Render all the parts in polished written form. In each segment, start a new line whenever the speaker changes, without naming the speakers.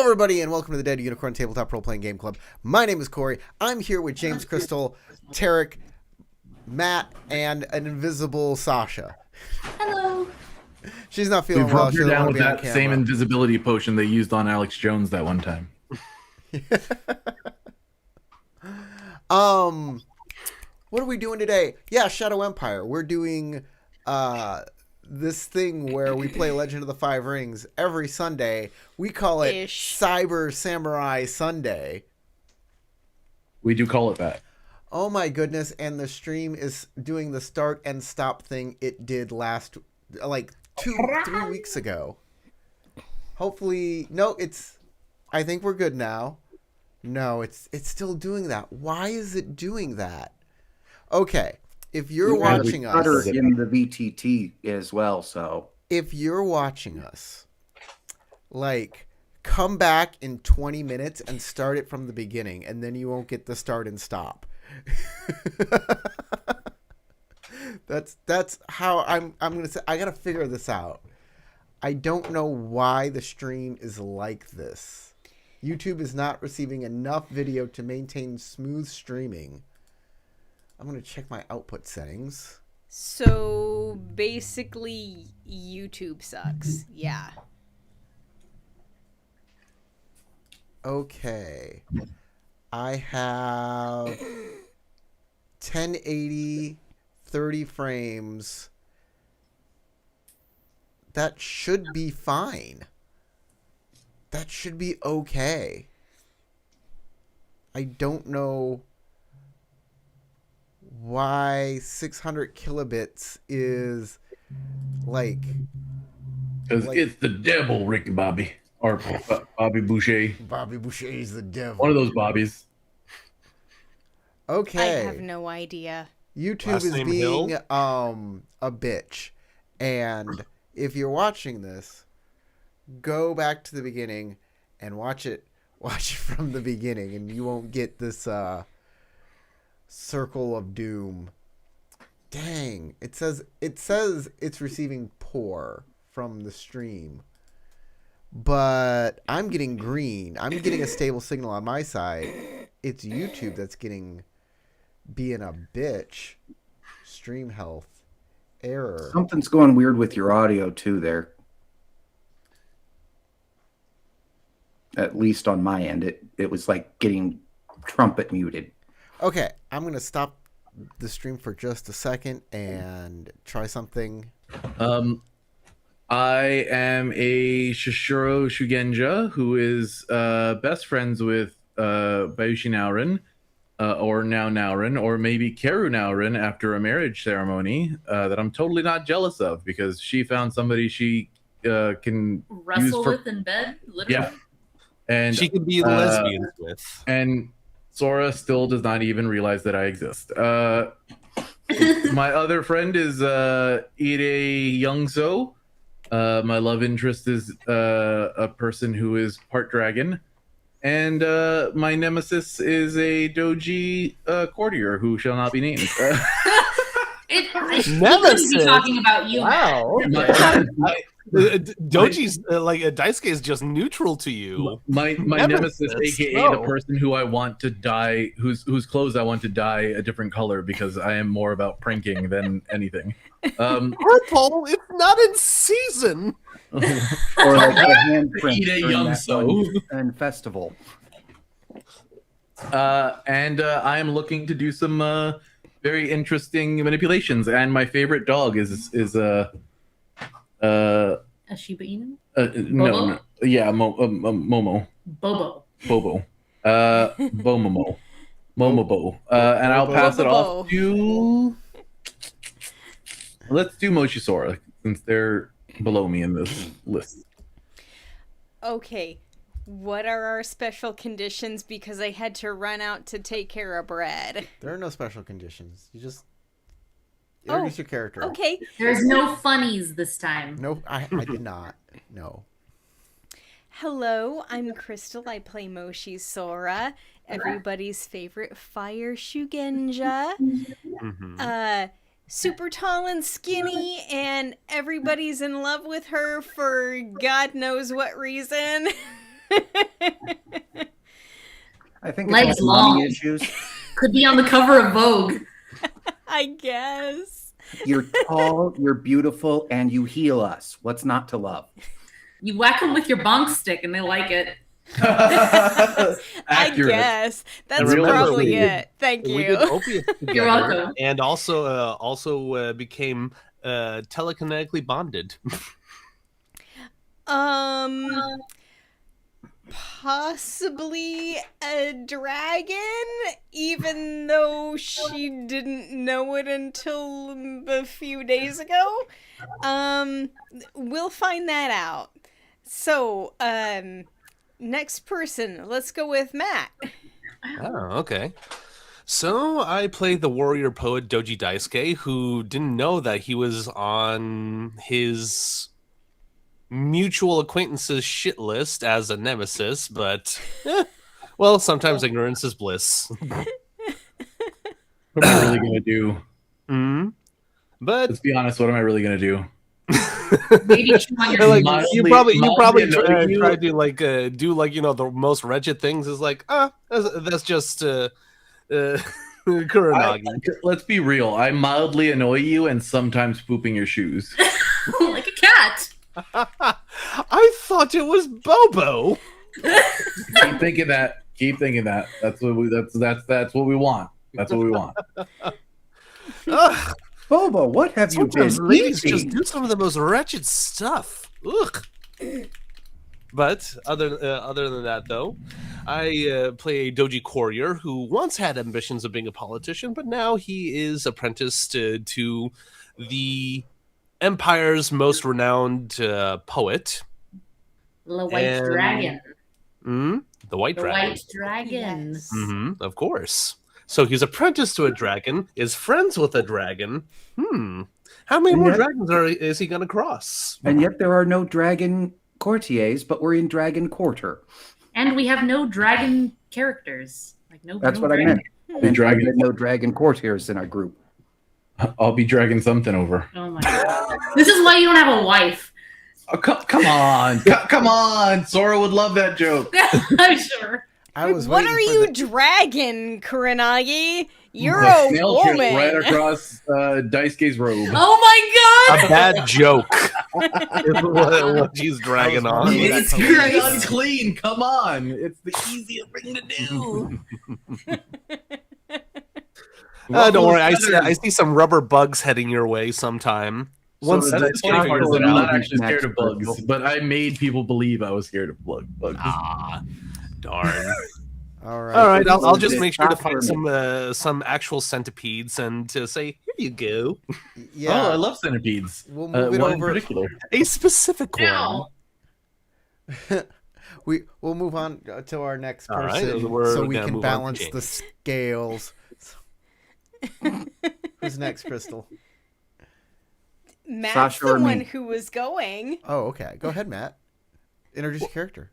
everybody, and welcome to the Dead Unicorn Tabletop Role-Playing Game Club. My name is Corey. I'm here with James, Crystal, Tarek, Matt, and an invisible Sasha.
Hello.
She's not feeling
We've
well.
rubbed
She
her
doesn't
down
want
with
to be on
that
camera.
same invisibility potion they used on Alex Jones that one time.
What are we doing today? Yeah, Shadow Empire. We're doing this thing where we play Legend of the Five Rings every Sunday. We call it Cyber Samurai Sunday.
We do call it that.
Oh my goodness, and the stream is doing the start and stop thing it did last, like 3 weeks ago. Hopefully, no, I think we're good now. No, it's still doing that. Why is it doing that? Okay, if you're watching us
in the VTT as well, so
if you're watching us, like, come back in 20 minutes and start it from the beginning, and then you won't get the start and stop. That's how I'm gonna say. I gotta figure this out. I don't know why the stream is like this. YouTube is not receiving enough video to maintain smooth streaming. I'm gonna check my output settings.
So basically, YouTube sucks. Yeah.
Okay. I have 1080, 30 frames. That should be fine. That should be okay. I don't know why 600 kilobits is like...
Because it's the devil, Ricky Bobby. Or Bobby Boucher.
Bobby Boucher is the devil.
One of those Bobbies.
Okay.
I have no idea.
YouTube is being a bitch. And if you're watching this, go back to the beginning and watch it from the beginning, and you won't get this circle of doom. Dang, it says it's receiving poor from the stream. But I'm getting green. I'm getting a stable signal on my side. It's YouTube that's being a bitch. Stream health. Error.
something's going weird with your audio too there. At least on my end, it was like getting trumpet muted.
Okay, I'm going to stop the stream for just a second and try something.
I am a Shishiro Shugenja who is best friends with Bayushi Naurin, or now Naurin, or maybe Keru Naurin after a marriage ceremony that I'm totally not jealous of because she found somebody she can
wrestle with in bed, literally.
Yeah. And
she could be lesbian with.
And Sora still does not even realize that I exist. My other friend is Ide Youngso. My love interest is a person who is part dragon. And my nemesis is a doji courtier who shall not be named.
Nemesis? Be talking about you.
Wow. Doji's Daisuke is just neutral to you.
My nemesis, aka the person who I want to dye, whose clothes I want to dye a different color because I am more about pranking than anything.
Purple, it's not in season.
Or like the handprint
and
festival.
And I am looking to do some very interesting manipulations. And my favorite dog is a
Shiba Inu?
No, yeah, Momo.
Bobo.
Bomomo. Momobo. And I'll pass it off to... Let's do Mochisora, since they're below me in this list.
Okay. What are our special conditions? Because I had to run out to take care of Brad.
There are no special conditions. You just introduce your character.
Okay.
There's no funnies this time.
No, I did not. No.
Hello, I'm Crystal. I play Moshi Sora, everybody's favorite fire Shugenja. Super tall and skinny, and everybody's in love with her for God knows what reason.
I think
Legs
it's like mommy
long.
issues.
Could be on the cover of Vogue.
I guess.
You're tall, you're beautiful, and you heal us. What's not to love?
You whack them with your bonk stick and they like it.
I
Accurate.
guess that's
And remember,
probably
we did-
it. Thank
We did
you.
opiates together.
You're welcome.
And also became telekinetically bonded.
Possibly a dragon, even though she didn't know it until a few days ago. We'll find that out. So, next person, let's go with Matt.
Oh, okay. So I played the warrior poet Doji Daisuke, who didn't know that he was on his mutual acquaintances shit list as a nemesis, but well, sometimes ignorance is bliss.
What am I really gonna do?
But
Let's be honest. What am I really gonna do?
Maybe chew on your
like,
Mildly-
you probably
mildly
try
annoy you.
to like do like the most wretched things is like that's just Kuranagi.
Let's be real. I mildly annoy you and sometimes pooping your shoes.
like a cat.
I thought it was Bobo.
Keep thinking that. Keep thinking that. That's what we. That's what we want. That's what we want.
Ugh.
Bobo, what have you
Sometimes
been
ladies just
eating?
do some of the most wretched stuff. Ugh. But other than that, though, I play a Doji courier who once had ambitions of being a politician, but now he is apprenticed to the Empire's most renowned poet,
The White
And-
Dragon.
the White
The
Dragon.
White Dragon.
Yes.
Of course. So he's apprenticed to a dragon, is friends with a dragon. How many
And
more
yet-
dragons is he going to cross?
And yet there are no dragon courtiers, but we're in Dragon Quarter.
And we have no dragon characters. Like no.
That's
no
what I
dragon.
meant.
Be
And
dragon.
there are no dragon courtiers in our group.
I'll be dragging something over.
Oh my god. This is why you don't have a wife.
Oh, come on, come on. Sora would love that joke.
I'm sure.
I was
What
waiting
are
for
you,
the-
Kuranagi? Kuranagi? You're
The
a
snail trail
woman.
right across Daisuke's robe.
Oh my
A bad joke. is what she's dragging on.
wondering
It's
that
really
Christ.
unclean. Come on, it's the easiest thing to do.
Don't worry, I see some rubber bugs heading your way sometime. Once
That's
that's
the funny part is
Chocolate
I'm not
Mountain
actually scared of
Snacks.
bugs, but I made people believe I was scared of bugs.
darn.
All right.
All right, I'll
So
just
it's
make sure to
not
find
for
some actual centipedes and to say, here you go,
Yeah.
Oh, I love centipedes.
We'll move it
one in
over.
particular.
a specific one.
Ow.
We'll move on to our next
All right,
person
we're
so we
gonna
can
move on to
balance the
James.
scales. Who's next, Crystal?
Matt's
Sasha
the
or
one
me?
who was going.
Oh, okay. Go ahead, Matt. Introduce your character.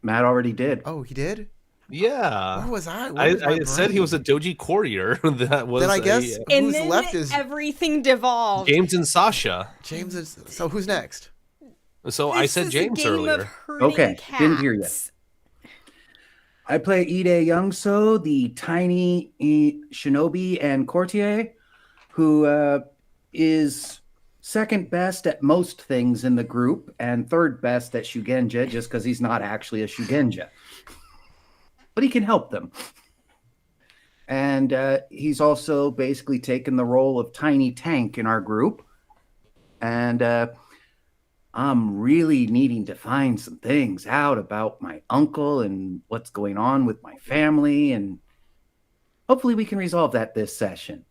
Matt already did.
Oh, he did?
Yeah.
Where was I? Where was my
I said he was a
brain?
Doji courier. That was
Then I guess
And
who's
then
left is
everything devolved.
James and Sasha.
James. So who's next?
So I
This
said
is a
James
game
earlier.
Of herding
Okay, didn't hear you.
cats.
I play Ide Youngso, the tiny shinobi and courtier, who is second best at most things in the group and third best at Shugenja, just because he's not actually a Shugenja. But he can help them. And he's also basically taken the role of tiny tank in our group. And I'm really needing to find some things out about my uncle and what's going on with my family. And hopefully we can resolve that this session.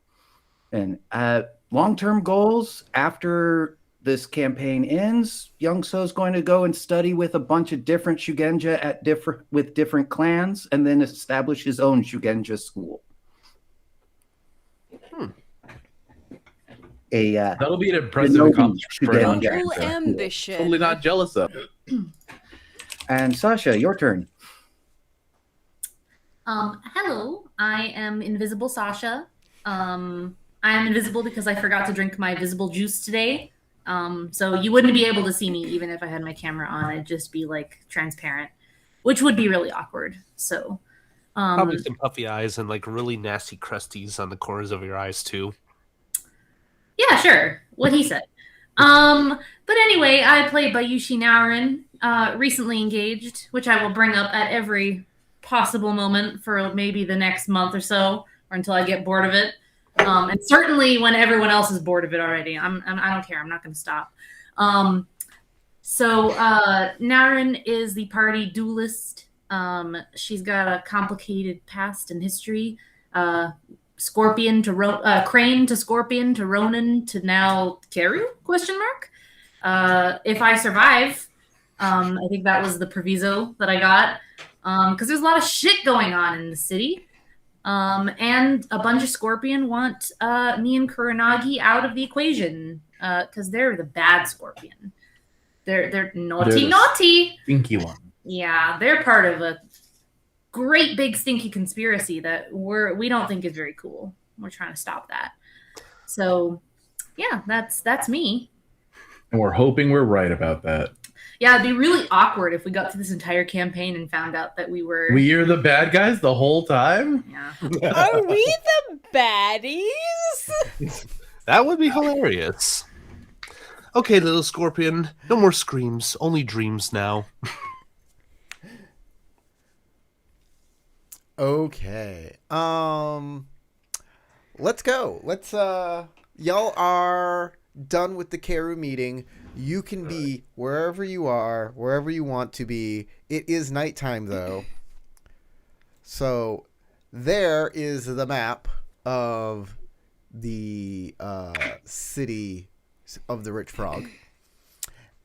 And long-term goals after this campaign ends, Youngso's going to go and study with a bunch of different Shugenja with different clans and then establish his own Shugenja school.
That'll be an impressive
Shinobi
accomplishment for an
Shugenja.
untrained
Full
player.
ambition.
Totally not jealous of.
And Sasha, your turn.
Hello, I am Invisible Sasha. I am invisible because I forgot to drink my visible juice today. So you wouldn't be able to see me even if I had my camera on. It'd just be like transparent. which would be really awkward. So,
Probably some puffy eyes and like really nasty crusties on the corners of your eyes too.
yeah, sure. What he said. But anyway, I play Bayushi Naorin, recently engaged, which I will bring up at every possible moment for maybe the next month or so, or until I get bored of it. And certainly when everyone else is bored of it already. I don't care. I'm not going to stop. So Naorin is the party duelist. She's got a complicated past and history. Scorpion to Crane to Scorpion to Ronin to now Keru? Question mark. If I survive, I think that was the proviso that I got, because there's a lot of shit going on in the city, and a bunch of Scorpion want me and Kuranagi out of the equation, because they're the bad Scorpion. They're naughty.
Stinky one.
Yeah, they're part of a great big stinky conspiracy that we don't think is very cool. We're trying to stop that. So, yeah, that's me.
And we're hoping we're right about that.
Yeah, it'd be really awkward if we got through this entire campaign and found out that we were.
We are the bad guys the whole time?
Yeah.
Are we the baddies?
That would be hilarious. Okay, little Scorpion, no more screams, only dreams now.
Okay. Let's go. Y'all are done with the Keru meeting. You can be wherever you are, wherever you want to be. It is nighttime though. So there is the map of the city of the Rich Frog.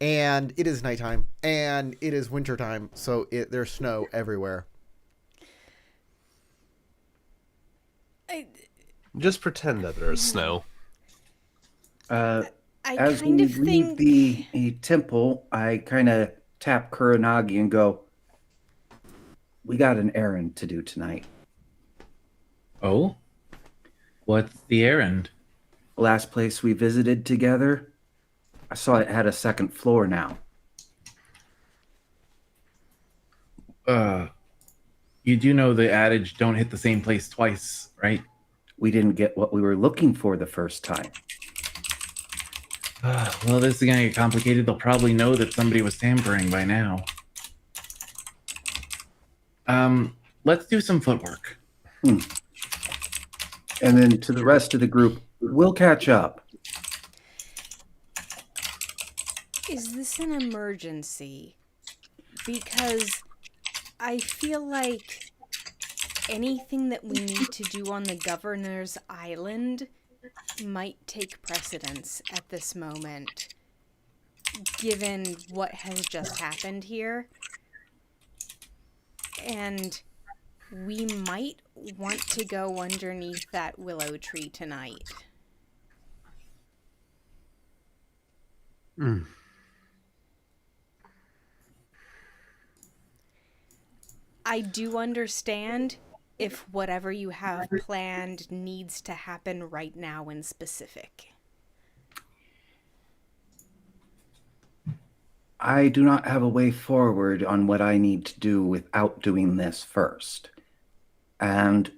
And it is nighttime and it is wintertime, so there's snow everywhere.
Just pretend that there's snow.
As we
kind of
leave
think
the temple, I kind of tap Kuranagi and go, "We got an errand to do tonight."
Oh? What's the errand?
Last place we visited together, I saw it had a second floor now.
You do know the adage, don't hit the same place twice, right?
We didn't get what we were looking for the first time.
Well, this is going to get complicated. They'll probably know that somebody was tampering by now. Let's do some footwork.
And then to the rest of the group, we'll catch up.
Is this an emergency? Because I feel like anything that we need to do on the governor's island might take precedence at this moment, given what has just happened here. And we might want to go underneath that willow tree tonight. I do understand if whatever you have planned needs to happen right now in specific.
I do not have a way forward on what I need to do without doing this first. And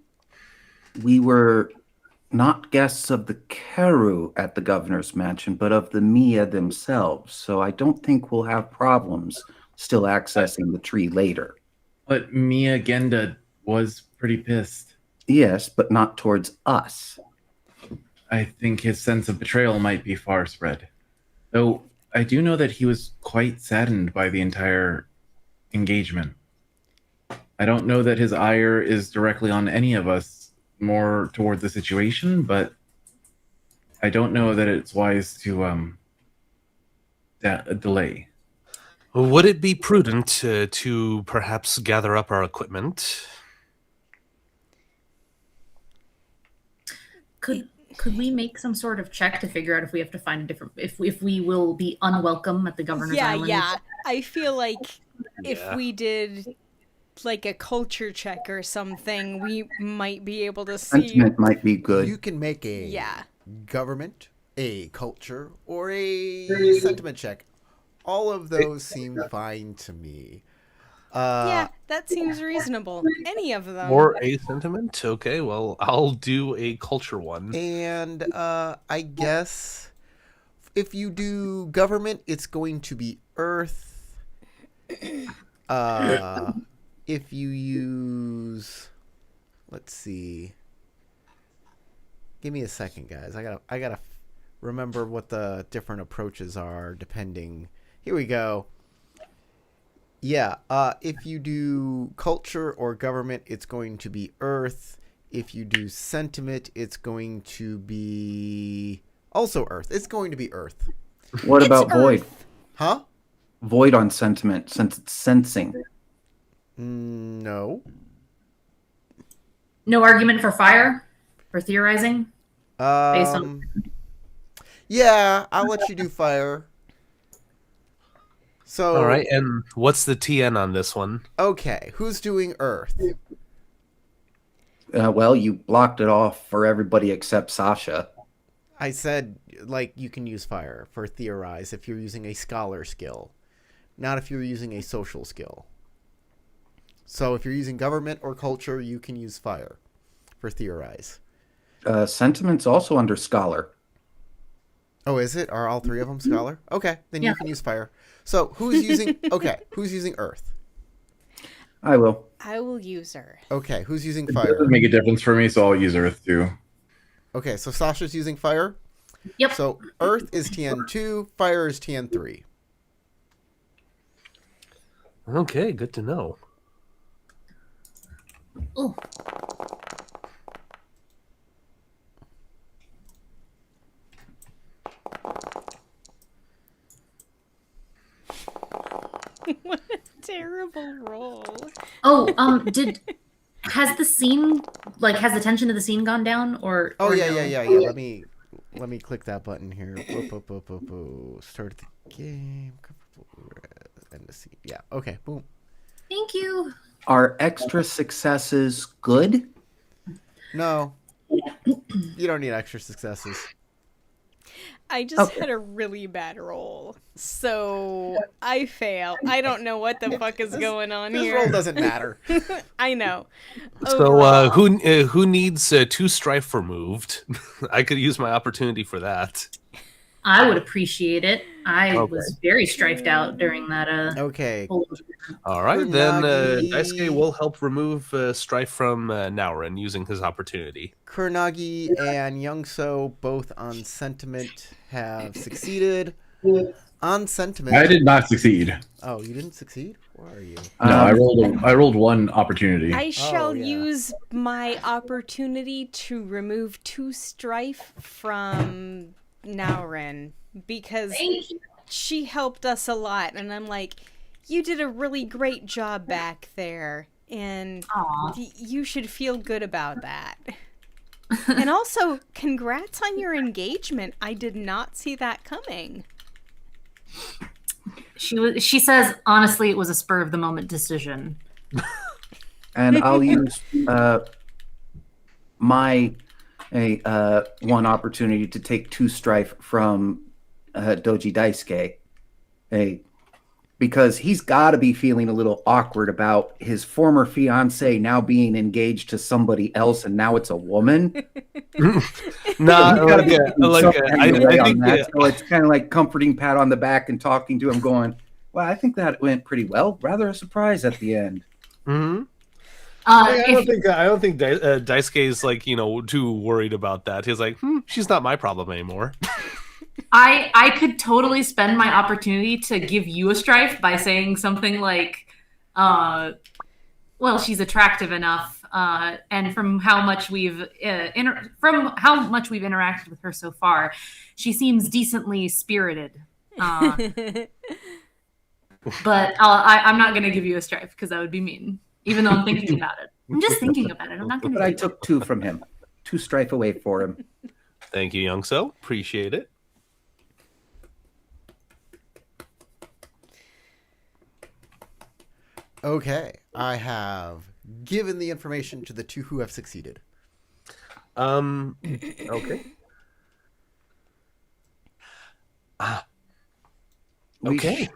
we were not guests of the Keru at the governor's mansion, but of the Mia themselves. So I don't think we'll have problems still accessing the tree later.
But Mia Genda was pretty pissed.
Yes, but not towards us.
I think his sense of betrayal might be far spread. Though I do know that he was quite saddened by the entire engagement. I don't know that his ire is directly on any of us, more toward the situation, but I don't know that it's wise to delay.
Would it be prudent to perhaps gather up our equipment?
Could we make some sort of check to figure out if we have to find a different if we will be unwelcome at the governor's island?
Yeah. I feel like if we did like a culture check or something, we might be able to see.
Sentiment might be good.
You can make a
Yeah.
government, a culture, or a sentiment check. All of those seem fine to me.
Yeah, that seems reasonable. Any of them.
Or a sentiment? Okay, well, I'll do a culture one.
And I guess if you do government, it's going to be Earth. If you use, let's see. Give me a second, guys. I gotta remember what the different approaches are depending. Here we go. Yeah. If you do culture or government, it's going to be Earth. If you do sentiment, it's going to be also Earth. It's going to be Earth.
What
It's
about void?
Earth.
Huh?
Void on sentiment, since it's sensing.
No.
No argument for fire? For theorizing? Based on...
Yeah, I'll let you do fire. So
All right, and what's the TN on this one?
okay, who's doing Earth?
Well, you blocked it off for everybody except Sasha.
I said like you can use fire for theorize if you're using a scholar skill, not if you're using a social skill. So if you're using government or culture, you can use fire for theorize.
Sentiment's also under scholar.
Oh, is it? Are all three of them scholar? Okay, then
Yeah.
you can use fire. So who's using? Okay, who's using Earth?
I will.
I will use Earth.
Okay, who's using
It
fire?
doesn't make a difference for me, so I'll use Earth too.
Okay, so Sasha's using fire.
Yep.
So Earth is TN2, fire is TN3.
Okay, good to know.
Ooh.
What a terrible roll.
Oh, has the scene, like, has the tension of the scene gone down, or?
Oh
or
yeah,
no?
yeah. Let me click that button here. Start the game. End the scene. Yeah. Okay. Boom.
Thank you.
Are extra successes good?
No. You don't need extra successes.
I just
Okay.
had a really bad roll. So I fail. I don't know what the fuck is going on
This
here.
roll doesn't matter.
I know.
So
Overall,
who needs two strife removed? I could use my opportunity for that.
I would appreciate it. I
Okay.
was very strifed out during that.
Okay.
whole-
All right, then
Kuronagi.
Daisuke will help remove strife from Naurin using his opportunity.
Kuronagi and Youngso both on sentiment have succeeded. On sentiment.
I did not succeed.
Oh, you didn't succeed? Where are you?
No, I rolled one opportunity.
I shall
yeah.
use my opportunity to remove 2 strife from Naurin because
Thank you.
she helped us a lot, and I'm like, you did a really great job back there, and
Aw.
you should feel good about that. And also, congrats on your engagement. I did not see that coming.
She says honestly, it was a spur of the moment decision.
And I'll use my one opportunity to take 2 strife from Doji Daisuke. Because he's got to be feeling a little awkward about his former fiance now being engaged to somebody else, and now it's a woman.
Nah,
He's gotta be
like,
so
I
carried away on
think
that. So it's kind of like comforting pat on the back and talking to him, going, "Well, I think that went pretty well. Rather a surprise at the end."
mhm.
Uh,
I don't think Daisuke is like too worried about that. He's like, she's not my problem anymore.
I could totally spend my opportunity to give you a strife by saying something like, well, she's attractive enough, and from how much we've interacted with her so far, she seems decently spirited. But I'm not going to give you a strife because that would be mean, even though I'm thinking about it. I'm just thinking about it. I'm not going
But I
to.
took 2 from him, 2 strife away for him.
Thank you, Youngso. Appreciate it.
Okay. I have given the information to the 2 who have succeeded.
Okay.
We
Okay.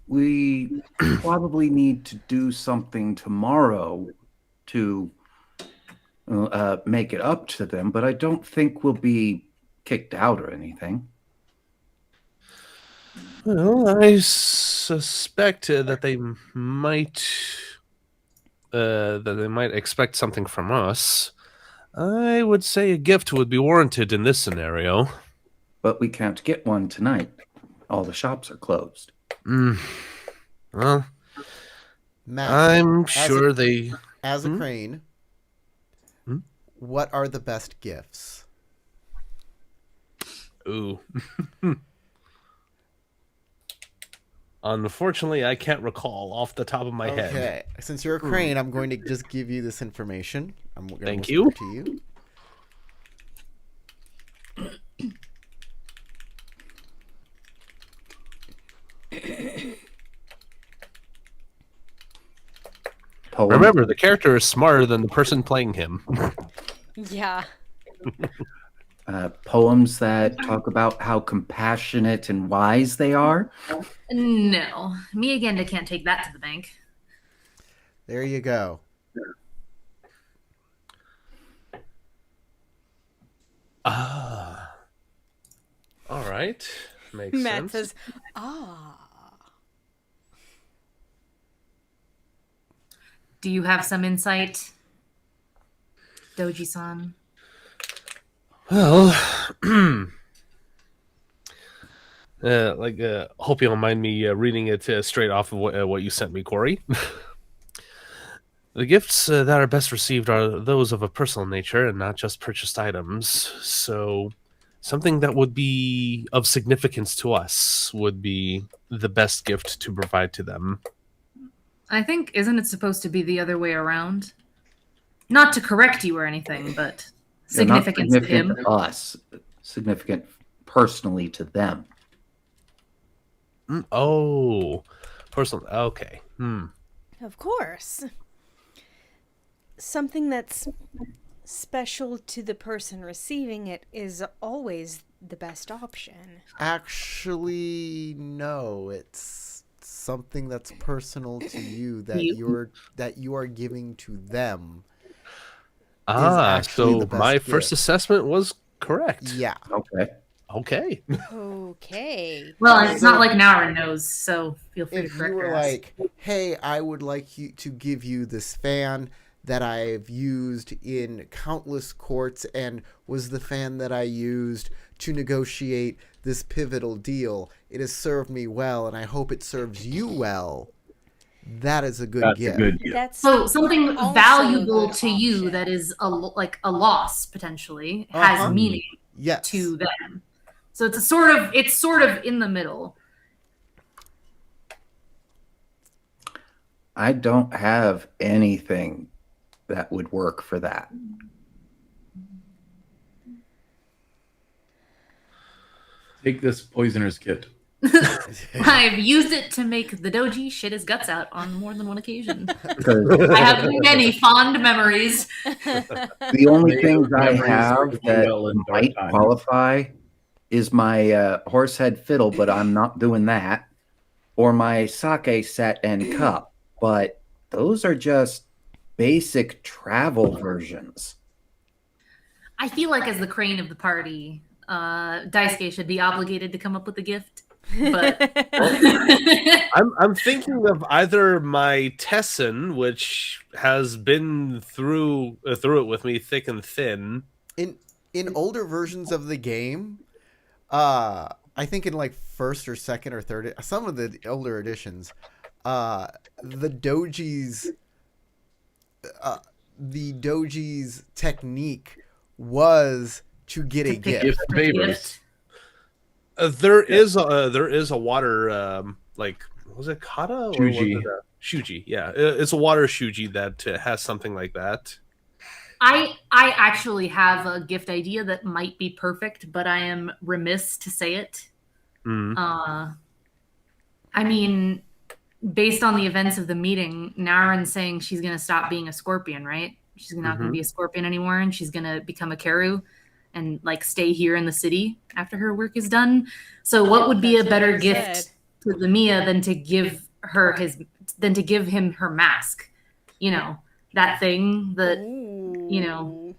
we probably need to do something tomorrow to make it up to them, but I don't think we'll be kicked out or anything.
Well, I suspect that they might expect something from us. I would say a gift would be warranted in this scenario.
But we can't get one tonight. All the shops are closed.
Well,
Matt,
I'm sure they.
as a crane,
Hmm?
what are the best gifts?
Ooh. Unfortunately, I can't recall off the top of my head.
Okay, since you're a crane, I'm going to just give you this information. I'm going to
Thank
whisper
you.
to you.
Poems,
Remember, the character is smarter than the person playing him.
Yeah.
poems that talk about how compassionate and wise they are.
No, me again. I can't take that to the bank.
There you go.
Ah. All right. Makes
Matt
sense.
says, ah.
Do you have some insight, Doji-san?
Well, hope you don't mind me reading it straight off of what you sent me, Corey. The gifts that are best received are those of a personal nature and not just purchased items. So, something that would be of significance to us would be the best gift to provide to them.
I think, isn't it supposed to be the other way around? Not to correct you or anything, but
They're not
significance to him.
significant to us, significant personally to them.
Oh, personal. Okay.
Of course. Something that's special to the person receiving it is always the best option.
Actually, no. It's something that's personal to you that
You?
you are giving to them.
So
actually the best
my
gift.
first assessment was correct.
Yeah.
Okay.
Okay.
Okay.
Well, it's not like Naurin knows, so feel free to
If you
correct
were
her.
like, "Hey, I would like you to give you this fan that I've used in countless courts and was the fan that I used to negotiate this pivotal deal. It has served me well, and I hope it serves you well." That is a good
That's
gift.
a good gift.
That's
So something
also a
valuable
good
to you
option.
that is like a loss potentially has
Uh-huh.
meaning
Yes.
to them. So it's sort of in the middle.
I don't have anything that would work for that.
Take this poisoner's kit.
I've used it to make the doji shit his guts out on more than one occasion.
Because
I have many fond memories.
the only
Made
things
of
I
memories
have
that
that
dwell in dark
might
times.
qualify is my horsehead fiddle, but I'm not doing that, or my sake set and cup. But those are just basic travel versions.
I feel like as the crane of the party, Daisuke should be obligated to come up with a gift. But
I'm thinking of either my Tessin, which has been through it with me thick and thin.
In older versions of the game, I think in like first or second or third, some of the older editions, the doji's technique was to get a
to pick
gift.
a
favors.
gift.
There is a water was it kata or was
Shuji.
it shuji? Yeah, it's a water shuji that has something like that.
I actually have a gift idea that might be perfect, but I am remiss to say it. I mean, based on the events of the meeting, Naren saying she's going to stop being a scorpion, right? She's not going to be a scorpion anymore, and she's going to become a Keru and like stay here in the city after her work is done. So what would be a
That's what
better
I
gift
said.
to the Mia than to give him her mask. You know, that thing that, you know,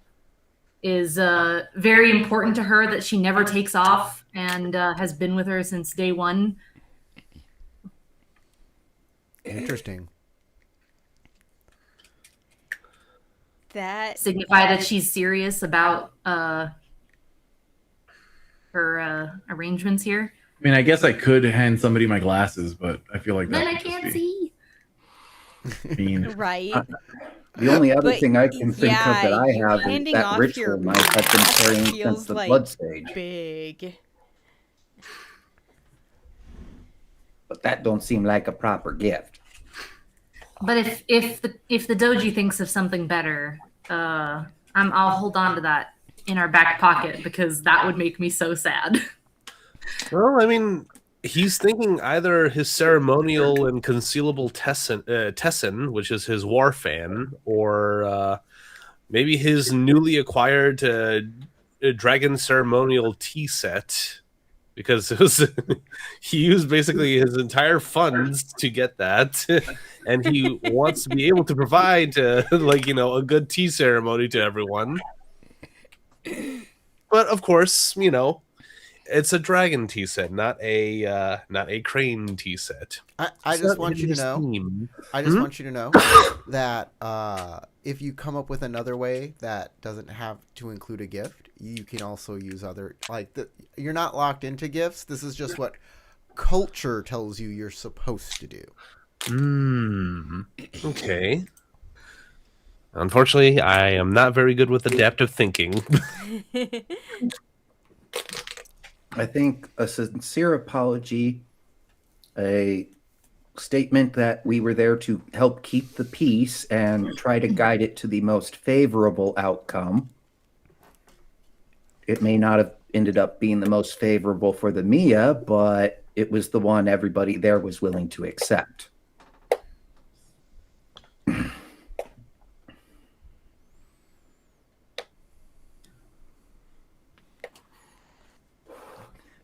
is very important to her, that she never takes off and has been with her since day one.
Interesting.
That
Signify that she's serious about her arrangements here.
I mean, I guess I could hand somebody my glasses, but I feel like that
Then I
would just
can't
be
see.
mean.
right.
The only other
But,
thing I can think of that I
you
have is
handing
that
off
ritual
your
knife I've been
mask
carrying since
feels
the
like
blood stage.
big.
But that don't seem like a proper gift.
But if the doji thinks of something better, I'll hold on to that in our back pocket, because that would make me so sad.
Well, I mean, he's thinking either his ceremonial and concealable Tessin, which is his war fan, or maybe his newly acquired dragon ceremonial tea set, because it was he used basically his entire funds to get that, and he wants to be able to provide like, you know, a good tea ceremony to everyone. But of course, you know, it's a dragon tea set, not a crane tea set.
I
It's
just
not
want
in
you to
his
know.
theme.
I just want you to know that if you come up with another way that doesn't have to include a gift, you can also use other, you're not locked into gifts. This is just what culture tells you you're supposed to do.
Okay. Unfortunately, I am not very good with adaptive thinking.
I think a sincere apology, a statement that we were there to help keep the peace and try to guide it to the most favorable outcome. It may not have ended up being the most favorable for the Mia, but it was the one everybody there was willing to accept.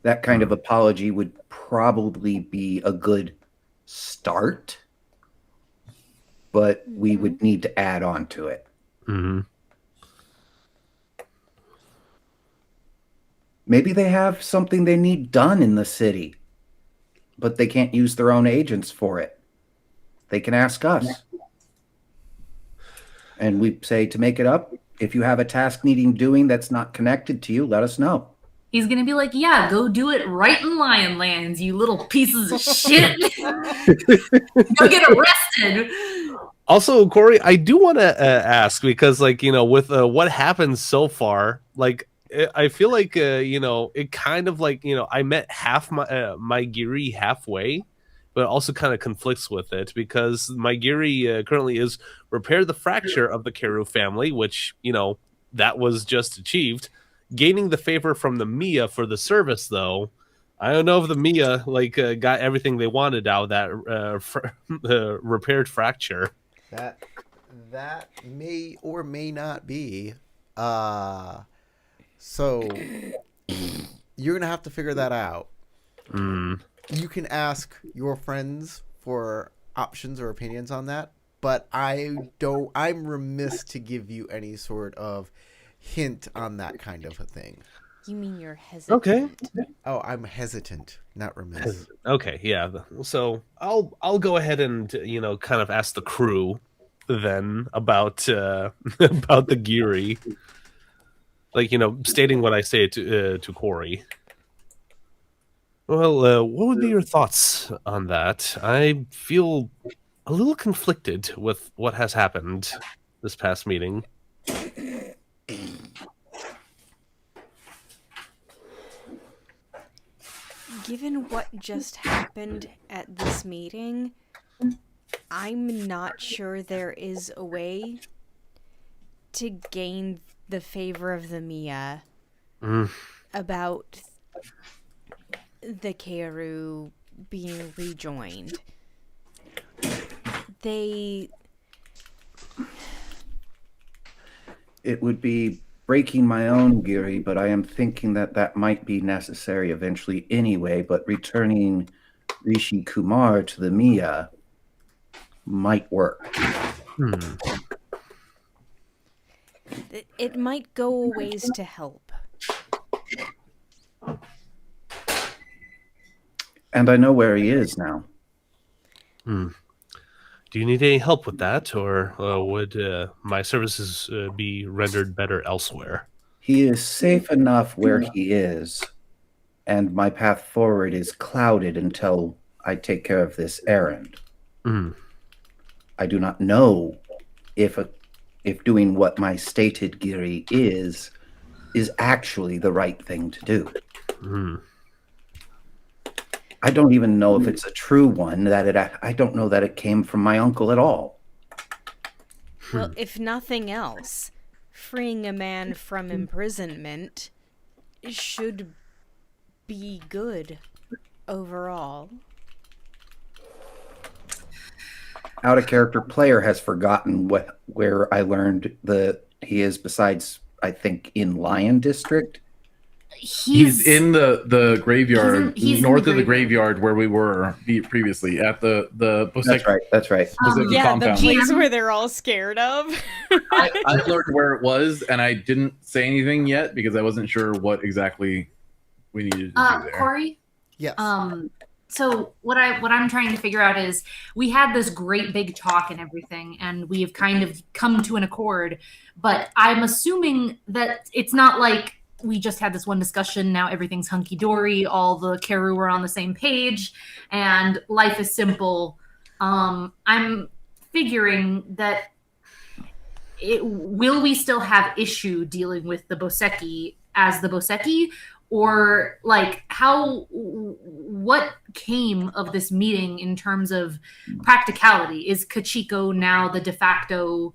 That kind of apology would probably be a good start, but we would need to add on to it. Maybe they have something they need done in the city, but they can't use their own agents for it. They can ask us. And we say, to make it up, if you have a task needing doing that's not connected to you, let us know.
He's gonna be like, yeah, go do it right in Lion Lands, you little pieces of shit. Go get arrested.
Also, Corey, I do want to ask, because, like, you know, with what happened so far, like, I feel like, you know, it kind of, like, you know, I met half my Giri halfway, but it also kind of conflicts with it, because my Giri currently is repair the fracture of the Keru family, which, you know, that was just achieved. Gaining the favor from the Mia for the service, though, I don't know if the Mia got everything they wanted out of that repaired fracture.
That may or may not be. So you're gonna have to figure that out. You can ask your friends for options or opinions on that, but I'm remiss to give you any sort of hint on that kind of a thing.
You mean you're hesitant?
Okay.
Oh, I'm hesitant, not remiss.
Okay, yeah. So I'll go ahead and, you know, kind of ask the crew then about about the Giri, like, you know, stating what I say to Corey. Well, what would be your thoughts on that? I feel a little conflicted with what has happened this past meeting.
Given what just happened at this meeting, I'm not sure there is a way to gain the favor of the Mia about the Keru being rejoined.
It would be breaking my own Giri, but I am thinking that might be necessary eventually anyway. But returning Rishi Kumar to the Mia might work.
It might go a ways to help.
And I know where he is now.
Do you need any help with that, or would my services be rendered better elsewhere?
He is safe enough where he is, and my path forward is clouded until I take care of this errand. I do not know if doing what my stated Giri is actually the right thing to do. I don't even know if it's a true one. I don't know that it came from my uncle at all.
Well, if nothing else, freeing a man from imprisonment should be good overall.
Out of character player has forgotten where I learned that he is, besides, I think, in Lion District.
He's in the graveyard,
he's in
north
the
of the graveyard where we were previously at the Boseki.
That's right.
Boseki
Yeah,
compound.
the place where they're all scared of.
I learned where it was, and I didn't say anything yet because I wasn't sure what exactly we needed to do there.
Corey?
Yes.
So what I'm trying to figure out is we had this great big talk and everything, and we have kind of come to an accord, but I'm assuming that it's not like we just had this one discussion, now everything's hunky-dory, all the Keru are on the same page, and life is simple. I'm figuring that will we still have issue dealing with the Boseki as the Boseki? Or like what came of this meeting in terms of practicality? Is Kachiko now the de facto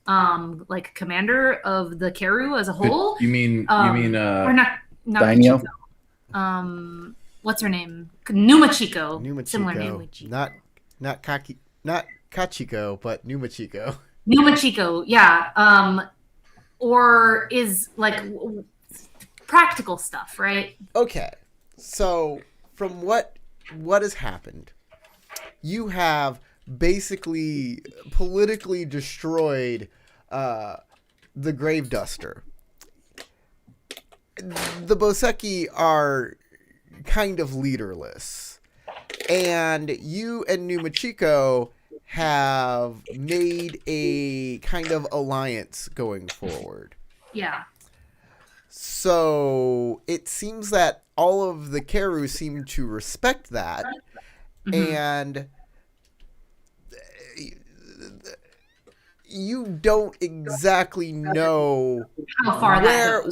like commander of the Keru as a whole?
You mean
or not
Daimyo?
Kachiko. What's her name? Numachiko. Similar name.
Not Kachiko, but Numachiko.
Numachiko, yeah. Or is like practical stuff, right?
Okay, so from what has happened, you have basically politically destroyed the Grave Duster. The Boseki are kind of leaderless, and you and Numachiko have made a kind of alliance going forward.
Yeah.
So it seems that all of the Keru seem to respect that, and you don't exactly know
how far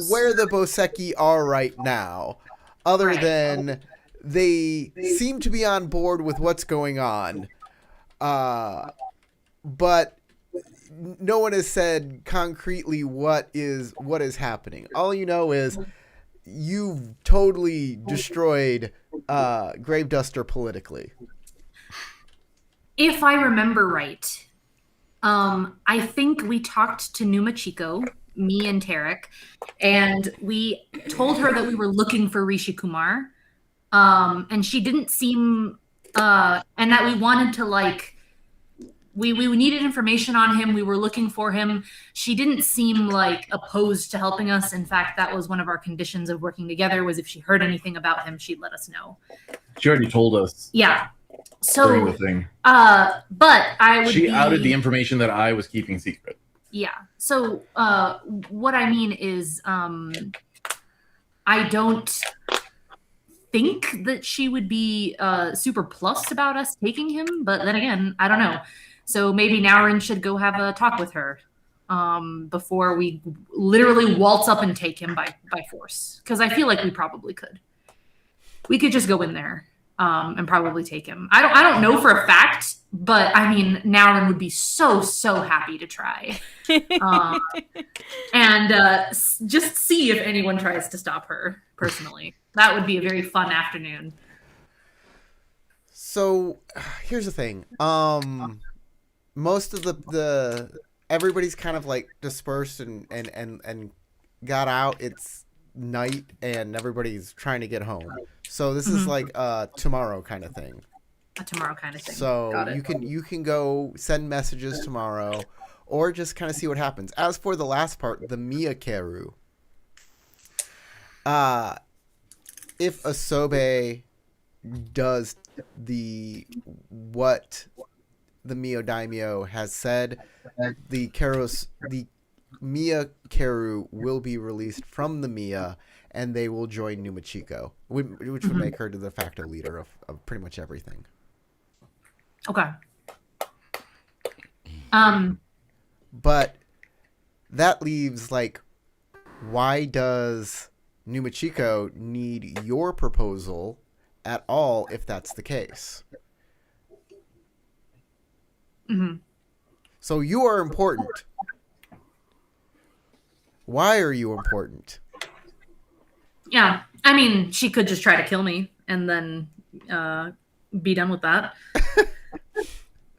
where the Boseki are right now, other than they seem to be on board with what's going on, but no one has said concretely what is happening. All you know is you've totally destroyed Grave Duster politically.
If I remember right, I think we talked to Numachiko, me and Tarek, and we told her that we were looking for Rishi Kumar, and she didn't seem, and that we wanted to like. We needed information on him. We were looking for him. She didn't seem like opposed to helping us. In fact, that was one of our conditions of working together, was if she heard anything about him, she'd let us know.
She already told us.
Yeah. So,
during the thing.
But I would
She outed the information that I was keeping secret.
Yeah. So what I mean is I don't think that she would be super plussed about us taking him, but then again, I don't know. So maybe Naurin should go have a talk with her before we literally waltz up and take him by force. Because I feel like we probably could. We could just go in there and probably take him. I don't know for a fact, but I mean, Naurin would be so happy to try. And just see if anyone tries to stop her, personally. That would be a very fun afternoon.
So, here's the thing. Most of the everybody's kind of like dispersed and got out. It's night and everybody's trying to get home. So this is like a tomorrow kind of thing.
a tomorrow kind of thing.
So
Got it.
you can go send messages tomorrow, or just kind of see what happens. As for the last part, the Mia Keru. If Asobe does what the Mio Daimyo has said, the Mia Keru will be released from the Mia, and they will join Numachiko, which would make her the de facto leader of pretty much everything.
Okay.
But that leaves, like, why does Numachiko need your proposal at all if that's the case?
Mm-hmm.
So you are important. Why are you important?
Yeah, I mean, she could just try to kill me and then be done with that.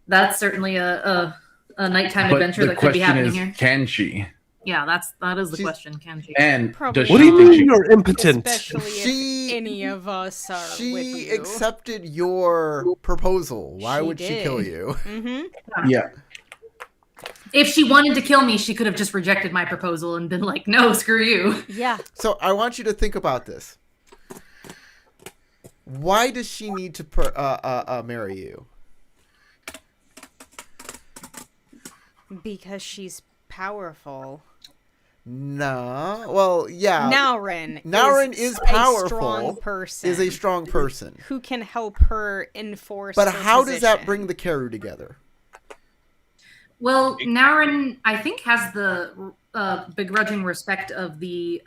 That's certainly a nighttime adventure that could be happening here.
Can she?
Yeah, that is the question. Can she?
And
Probably.
does
What
she
do you
think
mean
she?
you're impotent?
Especially if any of us are with
She
you.
accepted your proposal. Why
She
would she
did.
kill you?
Mm-hmm.
Yeah.
If she wanted to kill me, she could have just rejected my proposal and been like, "No, screw you."
Yeah.
So I want you to think about this. Why does she need to marry you?
Because she's powerful.
No. Well, yeah.
Naurin
is
a
powerful.
strong person.
Is a strong person.
Who can help her enforce
But
her
how does that
position.
bring the Keru together?
Well, Naurin, I think, has the begrudging respect of the,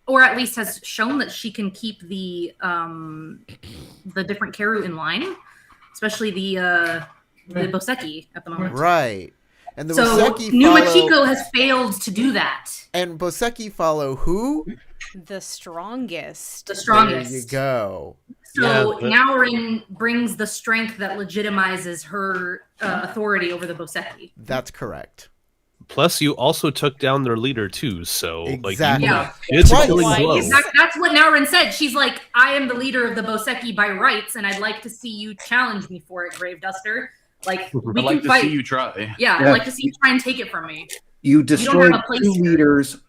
or at least has shown that she can keep the different Keru in line, especially the Boseki at the moment.
Right. And the
So
Boseki
Numachiko
follow...
has failed to do that.
And Boseki follow who?
The strongest.
The strongest.
There you go.
So
Yeah,
Naurin brings the strength that legitimizes her authority over the Boseki.
That's correct.
Plus, you also took down their leader too, so
Exactly.
like,
Yeah.
it's a
Twice.
killing blow.
That's what Naurin said. She's like, I am the leader of the Boseki by rights, and I'd like to see you challenge me for it, Grave Duster. Like, we
I'd like
can
to
fight.
see you try.
Yeah,
Yeah.
I'd like to see you try and take it from me.
You destroyed
have a place
two
here.
leaders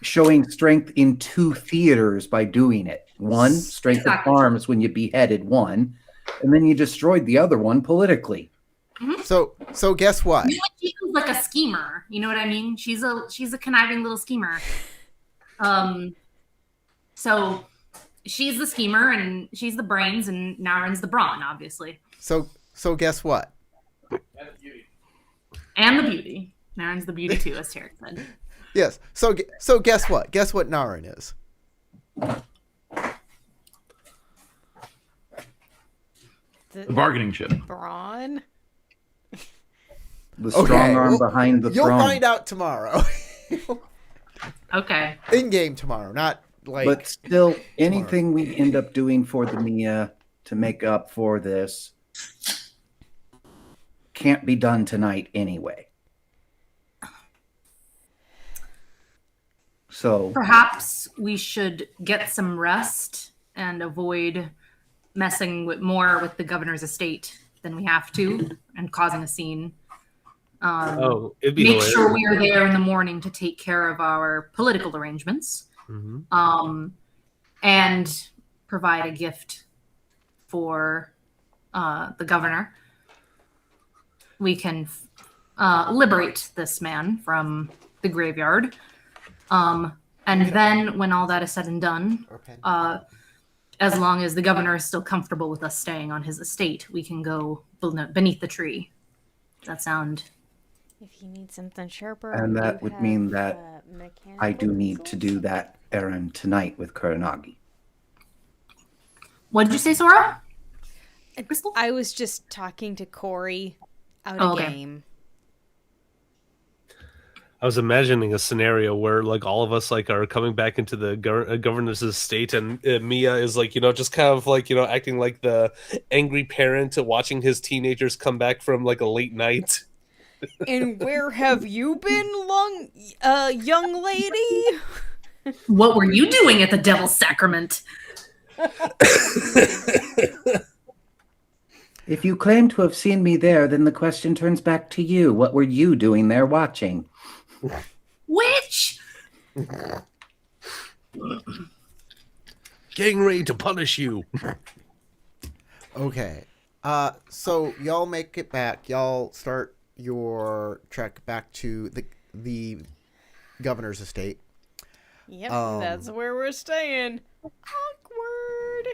showing strength in two theaters by doing it. One, strength
Exactly.
of arms when you beheaded one, and then you destroyed the other one politically.
So guess what?
Numachiko's like a schemer. You know what I mean? She's a conniving little schemer. So she's the schemer, and she's the brains, and Naurin's the brawn, obviously.
So guess what?
And the beauty. Naurin's the beauty too, as Tarek said.
Yes. So guess what? Guess what Naurin is?
The bargaining chip.
Brawn.
The strong arm
well,
behind the
you'll
throne.
find out tomorrow.
Okay.
In game tomorrow, not like.
But still, anything we end up doing for the Mia to make up for this can't be done tonight anyway. So
Perhaps we should get some rest and avoid messing more with the governor's estate than we have to and causing a scene.
It'd be
Make
hilarious.
sure we are there in the morning to take care of our political arrangements, and provide a gift for the governor. We can liberate this man from the graveyard. And then when all that is said and done, as long as the governor is still comfortable with us staying on his estate, we can go beneath the tree. Does that sound...
If you need something sharper,
And
we
that
do
would
have,
mean that
mechanical
I do need to
tools.
do that errand tonight with Kuranagi.
What did you say, Sora? Crystal?
I was just talking to Corey out
Oh,
of
okay.
game.
I was imagining a scenario where like all of us like are coming back into the governor's estate, and Mia is like, just kind of like, acting like the angry parent watching his teenagers come back from like a late night.
And where have you been, young lady?
What were you doing at the Devil's Sacrament?
If you claim to have seen me there, then the question turns back to you. What were you doing there watching?
Witch!
Getting ready to punish you.
Okay. So y'all make it back. Y'all start your trek back to the governor's estate.
Yep, that's where we're staying. Awkward.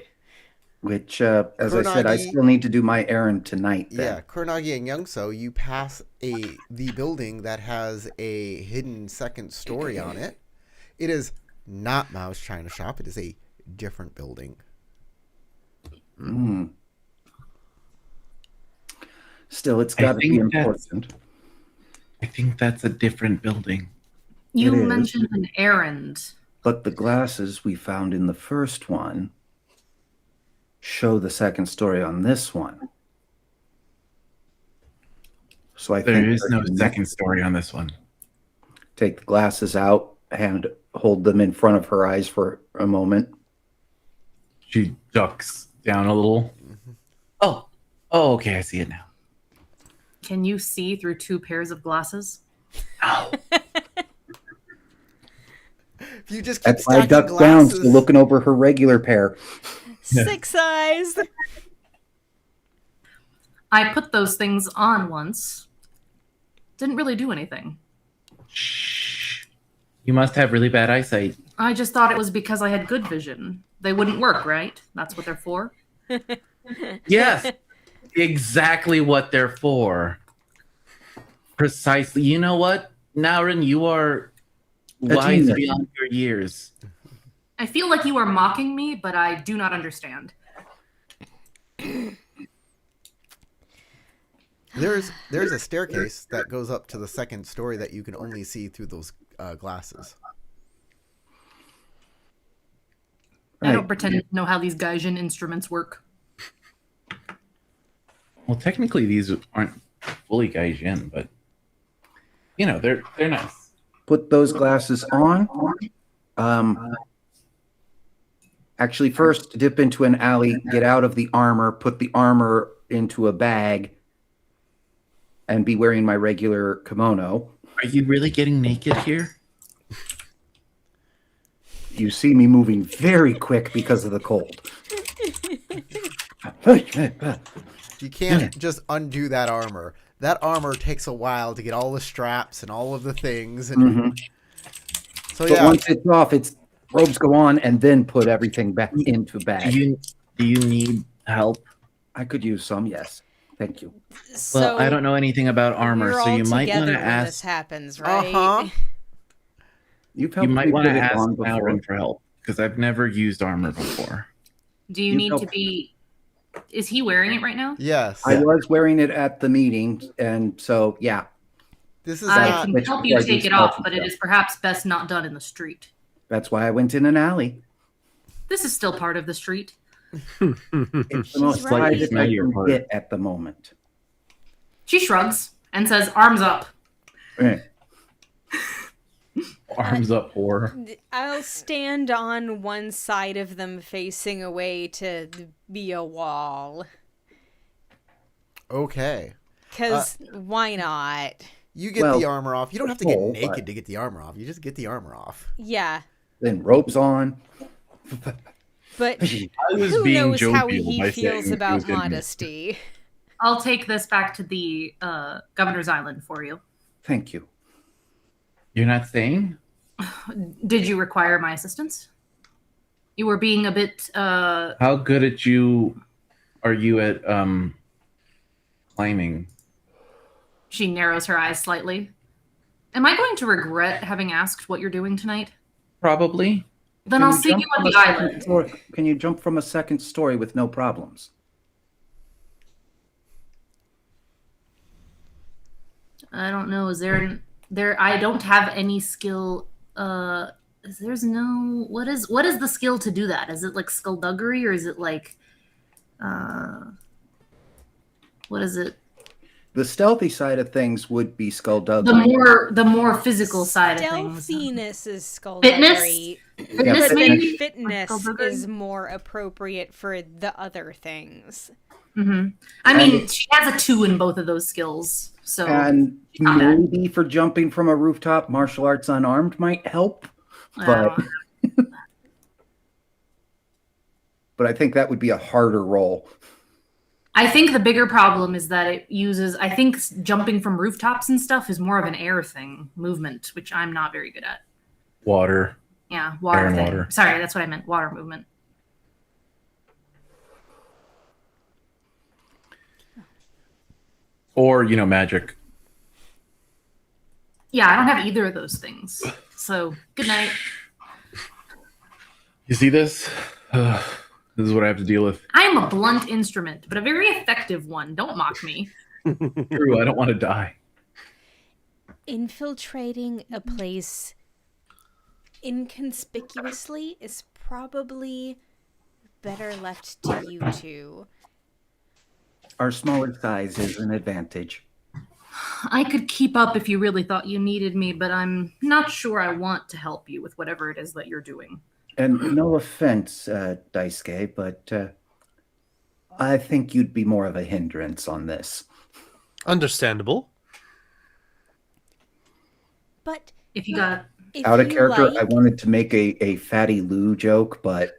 Which, as I said, I
Kuronagi-
still need to do my errand tonight.
Yeah,
Then.
Kuronagi and Youngso, you pass the building that has a hidden second story on it. It is not Mao's China Shop. It is a different building.
Mm. Still, it's got to be
think that's-
important.
I think that's a different building.
You
It is.
mentioned an errand.
But the glasses we found in the first one show the second story on this one. So I
There
think
is no
we can
second story on this one.
take the glasses out and hold them in front of her eyes for a moment.
She ducks down a little. Oh, okay, I see it now.
Can you see through two pairs of glasses?
Oh,
If you just keep
That's why I
stacking
ducked down,
glasses,
so looking over her regular pair.
Yeah.
6 eyes.
I put those things on once. Didn't really do anything.
shh. You must have really bad eyesight.
I just thought it was because I had good vision. They wouldn't work, right? That's what they're for.
Yes, exactly what they're for. Precisely. You know what, Naurin, you are wise
genius.
beyond your years.
I feel like you are mocking me, but I do not understand.
there's a staircase that goes up to the second story that you can only see through those glasses.
I don't pretend to know how these Gaijin instruments work.
Well, technically, these aren't fully Gaijin, but you know they're nice.
Put those glasses on. Actually, first dip into an alley, get out of the armor, put the armor into a bag, and be wearing my regular kimono.
Are you really getting naked here?
You see me moving very quick because of the cold.
You can't just undo that armor. That armor takes a while to get all the straps and all of the things. And
Mhm.
so
But
yeah,
once it's off, its robes go on, and then put everything back into bag.
Do you need help?
I could use some, yes. Thank you.
So
Well, I don't know anything about armor,
we're
so
all
you might want
together
to
when this
ask.
happens, right?
Uh-huh.
You've
You
helped
might
me
want to
with it
ask
long before.
Naurin for help because I've never used armor before.
Do you
You
need
don't-
to be... Is he wearing it right now?
yes.
I was wearing it at the meeting, and so, yeah.
This is
I
not.
can
Which
help you
I do
take it
stealth
off,
and
but it
stuff.
is perhaps best not done in the street.
That's why I went in an alley.
This is still part of the street.
It's the most
right.
private I
Smell your
can
part.
get at the moment.
She shrugs and says, arms up.
Eh.
Arms up, whore.
I'll stand on one side of them facing away to be a wall.
Okay.
Because why not?
You get
Well,
the armor off. You don't have to get
cold,
naked
but-
to get the armor off. You just get the armor off.
Yeah.
Then robes on.
But
I was
who
being
knows how
jovial
he
by
feels
saying it
about
was gonna be-
modesty.
I'll take this back to the Governor's Island for you.
Thank you.
You're not staying?
Did you require my assistance? You were being a bit...
How good at are you at climbing?
She narrows her eyes slightly. Am I going to regret having asked what you're doing tonight?
Probably.
Then
Can
I'll
you
see
jump
you at
from
the
a second
island.
story- Can you jump from a second story with no problems?
I don't know. Is there I don't have any skill. There's no. What is the skill to do that? Is it like skullduggery or is it like what is it?
The stealthy side of things would be skullduggery.
The more physical side of things.
Stealthiness is skullduggery.
Fitness
But
maybe?
then fitness
Skullduggery?
is more appropriate for the other things.
I mean, she has a 2 in both of those skills, so
And
not bad.
maybe for jumping from a rooftop, martial arts unarmed might help. But but I think that would be a harder roll.
I think the bigger problem is that it uses. I think jumping from rooftops and stuff is more of an air thing, movement, which I'm not very good at.
Water.
Yeah, water
Air and
thing.
water.
Sorry, that's what I meant. Water movement.
Or, magic.
Yeah, I don't have either of those things. So, good night.
You see this? This is what I have to deal with.
I am a blunt instrument, but a very effective one. Don't mock me.
True, I don't want to die.
Infiltrating a place inconspicuously is probably better left to you two.
Our smaller size is an advantage.
I could keep up if you really thought you needed me, but I'm not sure I want to help you with whatever it is that you're doing.
And no offense, Daisuke, but I think you'd be more of a hindrance on this.
Understandable.
But
If you got...
Out of
you
character,
like,
I wanted to make a Fatty Lou joke, but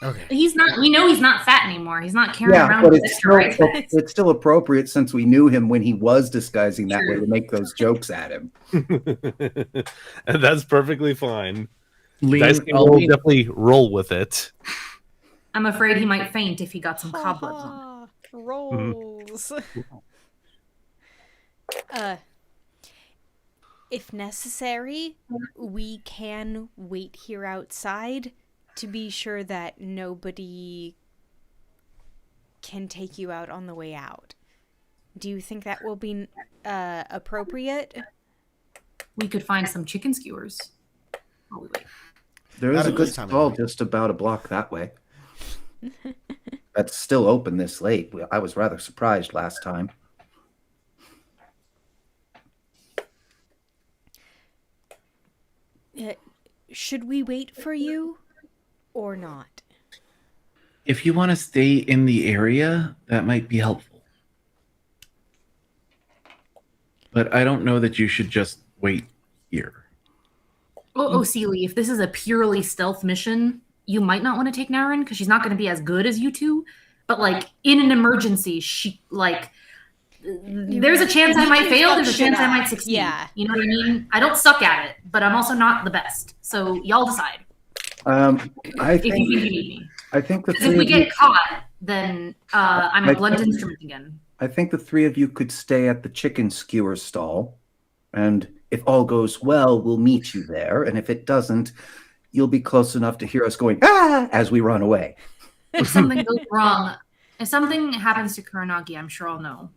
Okay.
He's not... We know he's not fat anymore. He's not carrying
yeah,
around
but
with
it's
extra
still,
rice.
it's still appropriate since we knew him when he was disguising that way to make those jokes at him.
And that's perfectly fine.
Lean,
Daisuke
I'll
will
lean-
definitely roll with it.
I'm afraid he might faint if he got some cobwebs on.
rolls. If necessary, we can wait here outside to be sure that nobody can take you out on the way out. Do you think that will be appropriate?
We could find some chicken skewers. Oh, wait.
There
Not
is a
at
good
this time of
stall
night.
just about a block that way. That's still open this late. I was rather surprised last time.
Should we wait for you or not?
If you want to stay in the area, that might be helpful. But I don't know that you should just wait here.
Oh, Seely, if this is a purely stealth mission, you might not want to take Naren because she's not going to be as good as you two. But, like, in an emergency, there's a chance I might fail, there's a chance I might succeed.
Yeah.
You know what I mean? I don't suck at it, but I'm also not the best. So, y'all decide
I
if you think you
think
need me.
I think the
Because if
three
we
of you,
get caught, then I'm a blunt instrument again.
I think the three of you could stay at the chicken skewer stall, and if all goes well, we'll meet you there. And if it doesn't, you'll be close enough to hear us going ah as we run away.
If something goes wrong, if something happens to Kuranagi, I'm sure I'll know.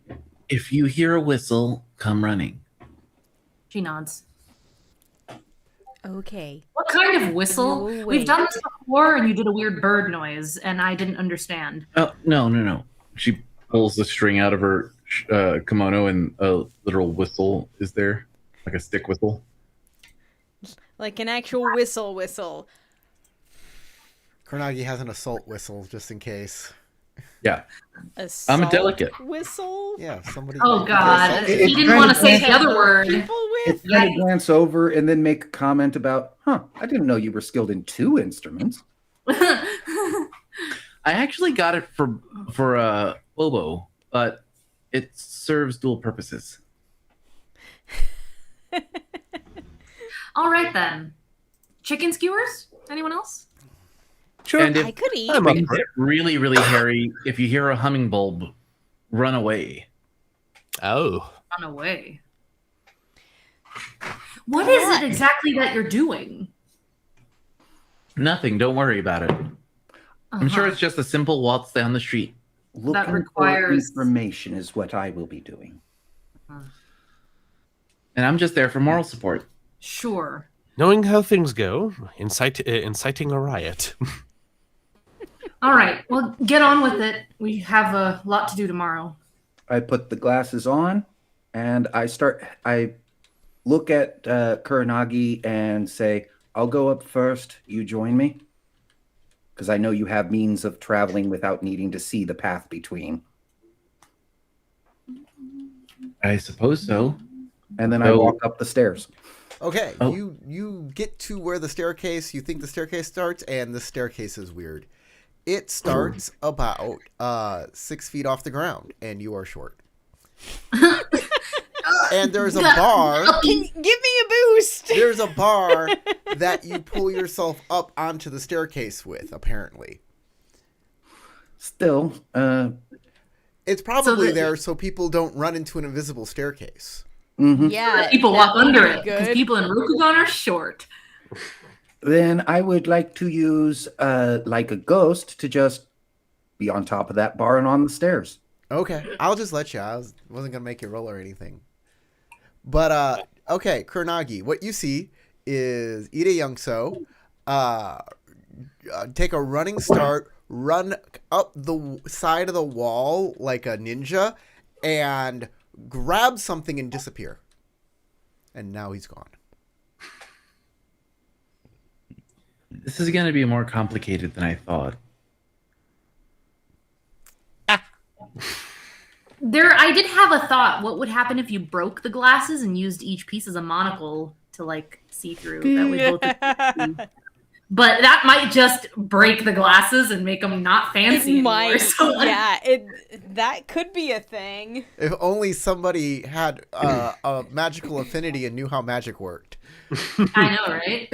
If you hear a whistle, come running.
She nods.
Okay.
What kind of whistle?
We'll
We've
wait.
done this before, and you did a weird bird noise, and I didn't understand.
Oh, no. She pulls the string out of her kimono, and a literal whistle is there, like a stick whistle.
Like an actual whistle.
Kuranagi has an assault whistle just in case.
Yeah,
Assault
I'm a delicate.
Whistle?
Yeah, somebody.
Oh God,
It-
he
it
didn't want to say
kinda-
the other word.
People
It's
with?
kind of glance over and then make a comment about, I didn't know you were skilled in 2 instruments.
I actually got it for Bobo, but it serves dual purposes.
All right then. Chicken skewers? Anyone else?
Sure.
And
I
if
could eat.
I'm up
things
for it.
get really, really hairy, if you hear a humming bulb, run away.
Oh.
Run away. What is it exactly that you're doing?
Nothing. Don't worry about it. I'm sure it's just a simple waltz down the street.
Looking for
requires-
information is what I will be doing.
And I'm just there for moral support.
Sure.
Knowing how things go, inciting a riot.
All right. Well, get on with it. We have a lot to do tomorrow.
I put the glasses on and I look at Kuranagi and say, I'll go up first. You join me. Because I know you have means of traveling without needing to see the path between.
I suppose so.
And then I
So-
walk up the stairs.
Okay,
Oh.
you get to where the staircase, you think the staircase starts, and the staircase is weird. It starts about 6 feet off the ground, and you are short. And there's a bar.
Give me a boost.
There's a bar that you pull yourself up onto the staircase with, apparently.
Still,
It's probably
the-
there so people don't run into an invisible staircase.
Yeah,
People
that
walk
would
under
be
it because
good.
people in Rokugan are short.
then I would like to use like a ghost to just be on top of that bar and on the stairs.
Okay, I'll just let you. Wasn't gonna make you roll or anything. But okay, Kuronagi, what you see is Ide Youngso take a running start, run up the side of the wall like a ninja, and grab something and disappear. And now he's gone.
This is going to be more complicated than I thought.
I did have a thought. What would happen if you broke the glasses and used each piece as a monocle to like see through? That way both. But that might just break the glasses and make them not fancy anymore.
Might,
So, like,
yeah, that could be a thing.
If only somebody had a magical affinity and knew how magic worked.
I know, right?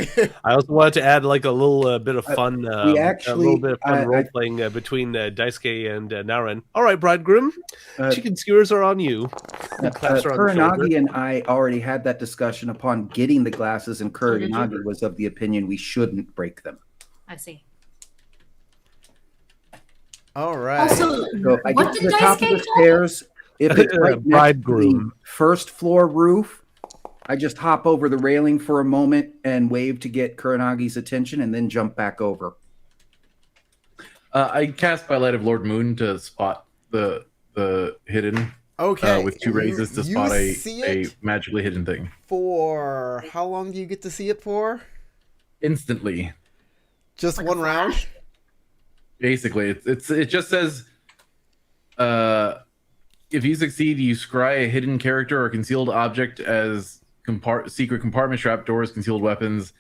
I also wanted to add like a little bit of fun, a little bit of fun role playing between Daisuke and Naren. All right, bridegroom, chicken skewers are on you. Claps are on the shoulder.
Kuronagi and I already had that discussion upon getting the glasses, and
did you?
Kuronagi was of the opinion we shouldn't break them.
I see.
All right.
Also,
So I
what
get to
did
the top of the
Daisuke call?
stairs. If it's right next to
Bridegroom.
the first floor roof, I just hop over the railing for a moment and wave to get Kuranagi's attention, and then jump back over.
I cast by light of Lord Moon to spot the hidden.
Okay.
With two raises to
you
spot
see
a
it
magically hidden thing.
for how long do you get to see it for?
Instantly.
Just
Like a
one round?
flash?
Basically, it just says, if you succeed, you scry a hidden character or concealed object as secret compartments, trapdoors, concealed weapons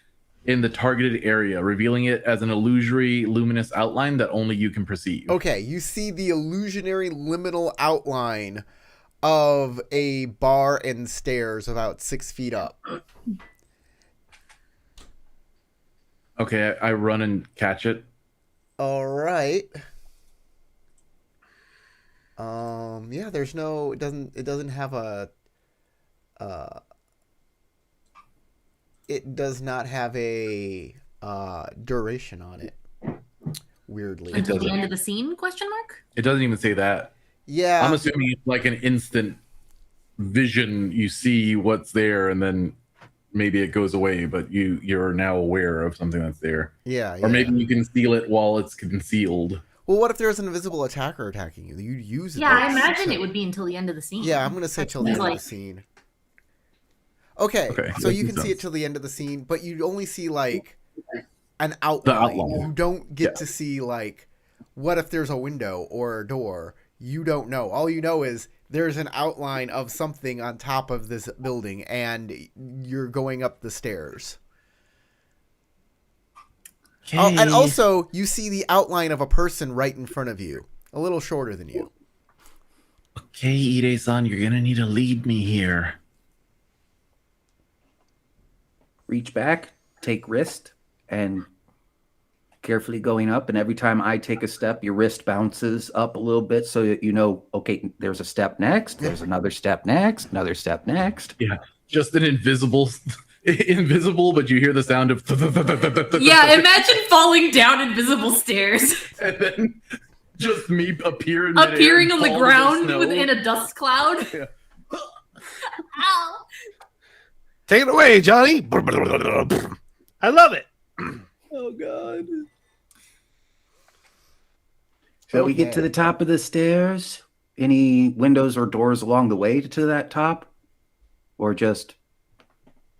in the targeted area, revealing it as an illusory, luminous outline that only you can perceive.
Okay, you see the illusionary liminal outline of a bar and stairs about 6 feet up.
Okay, I run and catch it.
All right. Yeah, there's no, it doesn't have a, it does not have a duration on it. Weirdly.
It
Until the
doesn't.
end of the scene? Question mark.
It doesn't even say that.
Yeah.
I'm assuming it's like an instant vision. You see what's there, and then maybe it goes away, but you're now aware of something that's there.
Yeah.
Or maybe you can steal it while it's concealed.
Well, what if there's an invisible attacker attacking you? You'd use it.
Yeah, I imagine it would be until the end of the scene.
Yeah, I'm gonna say till the end of the scene. Okay,
Okay,
so
that
you can
makes
see it
sense.
till the end of the scene, but you only see like an outline.
outline.
You don't get
Yeah.
to see like what if there's a window or a door. You don't know. All you know is there's an outline of something on top of this building, and you're going up the stairs. Oh, and also you see the outline of a person right in front of you, a little shorter than you.
Okay, Ide-san, you're gonna need to lead me here.
Reach back, take wrist, and carefully going up. And every time I take a step, your wrist bounces up a little bit so that you know, okay, there's a step next, there's another step next, another step next.
Yeah, just an invisible, but you hear the sound of.
Yeah, imagine falling down invisible stairs,
And then just me appearing
appearing on the ground within a dust cloud.
Yeah.
Ow.
Take it away, Johnny. I love it.
Oh god.
So we get to the top of the stairs. Any windows or doors along the way to that top? Or just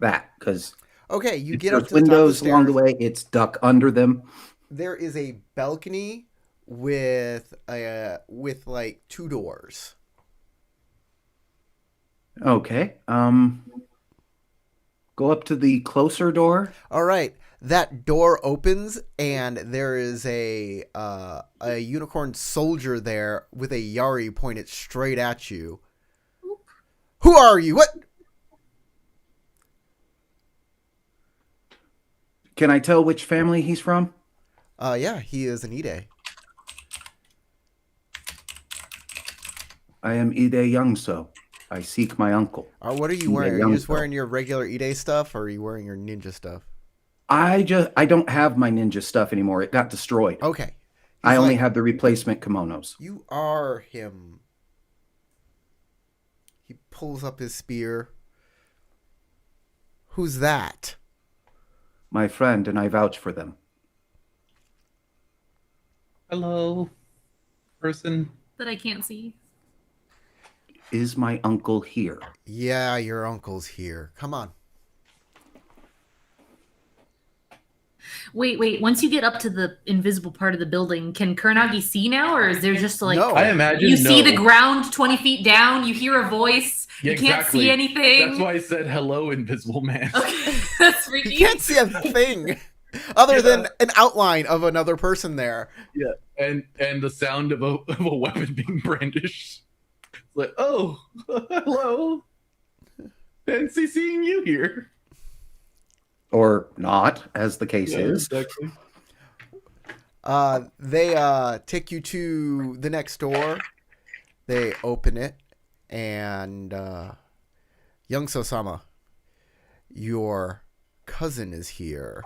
that? Because
Okay, you
if
get up
there's
to the top of the
windows along the
stairs.
way, it's duck under them.
There is a balcony with like two doors.
Okay. Go up to the closer door.
All right. That door opens and there is a unicorn soldier there with a Yari pointed straight at you. Who are you? What?
Can I tell which family he's from?
Yeah, he is an Ide.
I am Ide Youngso. I seek my uncle.
What are you
Ide
wearing? Are you just
Youngso.
wearing your regular Ide stuff, or are you wearing your ninja stuff?
I don't have my ninja stuff anymore. It got destroyed.
Okay.
I
He's
only
like,
have the replacement kimonos.
You are him. He pulls up his spear. Who's that?
My friend, and I vouch for them.
Hello, person.
That I can't see.
Is my uncle here?
Yeah, your uncle's here. Come on.
Wait. Once you get up to the invisible part of the building, can Kuranagi see now, or is there just like
No.
I imagine
you see
no.
the ground 20 feet down? You hear a voice.
Yeah,
you can't
exactly.
see anything.
That's why I said hello, Invisible Man.
Okay, that's freaky.
You can't see a thing other than an outline of another person there.
Yeah, and the sound of a weapon being brandished. It's like, oh, hello. Fancy seeing you here.
Or not, as the case
Yeah,
is.
exactly.
They take you to the next door. They open it, and Young Sosama, your cousin is here.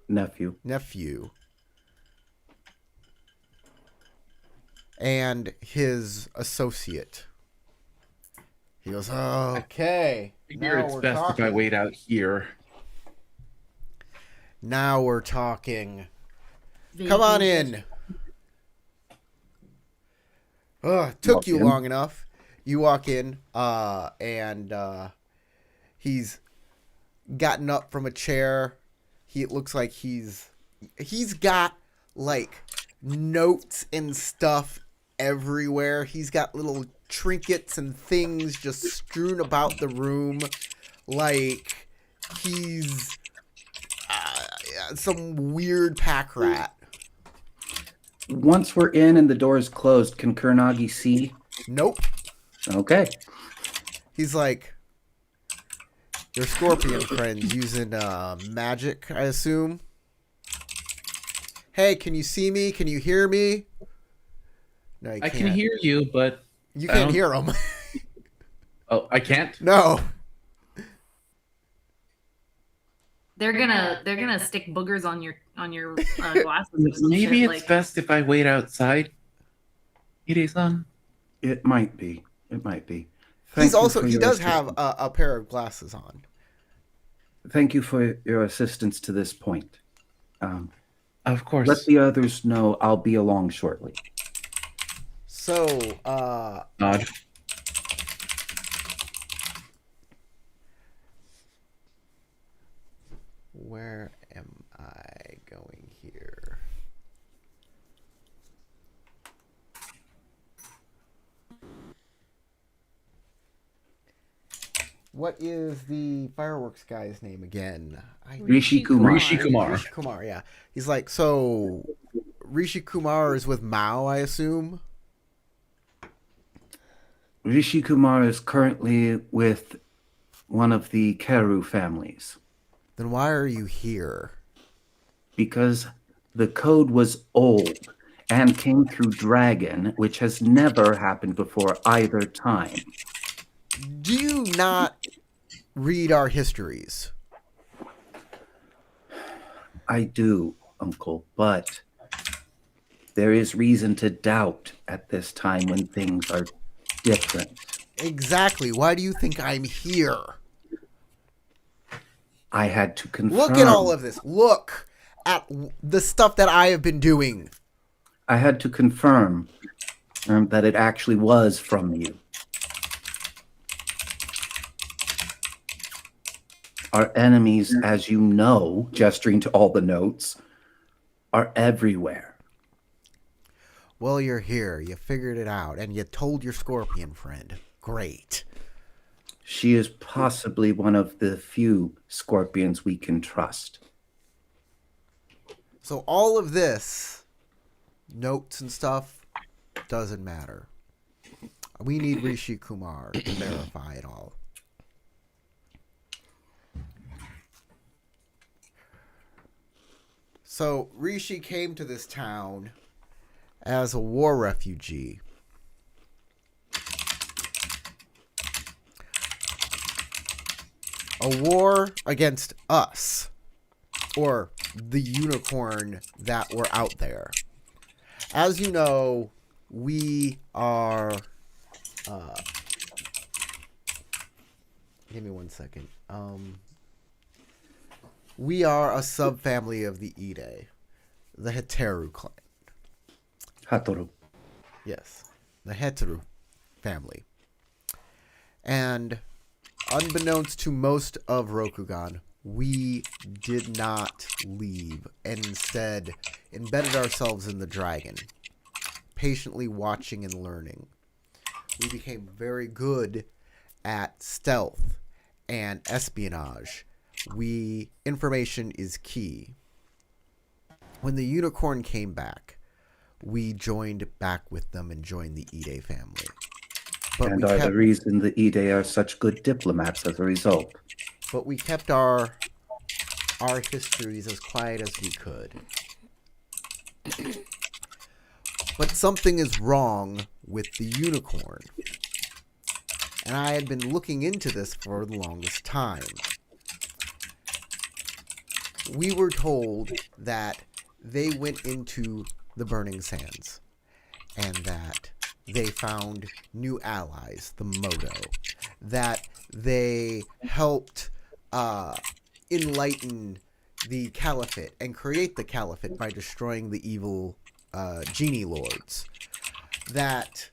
Nephew. And his associate. He goes, okay.
Figure it's best if I wait out here.
Now we're talking. Come on in. Took you long enough. You walk in, and he's gotten up from a chair. It looks like he's got like notes and stuff everywhere. He's got little trinkets and things just strewn about the room, like he's some weird pack rat.
Once we're in and the door is closed, can Kuranagi see?
Nope.
Okay.
He's like, your scorpion friend's using magic, I assume. Hey, can you see me? Can you hear me? No, you
I
can't.
can hear you, but
You can't hear him.
oh, I can't.
No.
They're gonna stick boogers on your glasses. Or some
Maybe
shit,
it's
like,
best if I wait outside. Ide-san.
It might be.
He
your
does have
assistance.
a pair of glasses on.
Thank you for your assistance to this point.
Of course.
Let the others know I'll be along shortly.
So,
Nod.
where am I going here? What is the fireworks guy's name again?
Rishi Kumar.
Rishi Kumar.
Rishi Kumar, yeah. He's like, so Rishi Kumar is with Mao, I assume?
Rishi Kumar is currently with one of the Keru families
Then why are you here?
because the code was old and came through Dragon, which has never happened before either time.
Do you not read our histories?
I do, Uncle, but there is reason to doubt at this time when things are different.
Exactly. Why do you think I'm here?
I had to confirm.
Look at all of this. Look at the stuff that I have been doing.
I had to confirm that it actually was from you. Our enemies, as you know, gesturing to all the notes, are everywhere.
Well, you're here. You figured it out, and you told your scorpion friend. Great.
She is possibly one of the few scorpions we can trust.
So all of this, notes and stuff, doesn't matter. We need Rishi Kumar to verify it all. So Rishi came to this town as a war refugee. A war against us, or the unicorn that were out there. As you know, we are... give me 1 second. We are a subfamily of the Ide, the Heteru clan.
Hatoru.
Yes, the Heteru family. And unbeknownst to most of Rokugan, we did not leave and instead embedded ourselves in the dragon, patiently watching and learning. We became very good at stealth and espionage. Information is key. When the unicorn came back, we joined back with them and joined the Ide family. But
And the reason the Ide are such good diplomats as a result.
But we kept our histories as quiet as we could. But something is wrong with the unicorn. And I had been looking into this for the longest time. We were told that they went into the Burning Sands and that they found new allies, the Modo, that they helped enlighten the Caliphate and create the Caliphate by destroying the evil genie lords, that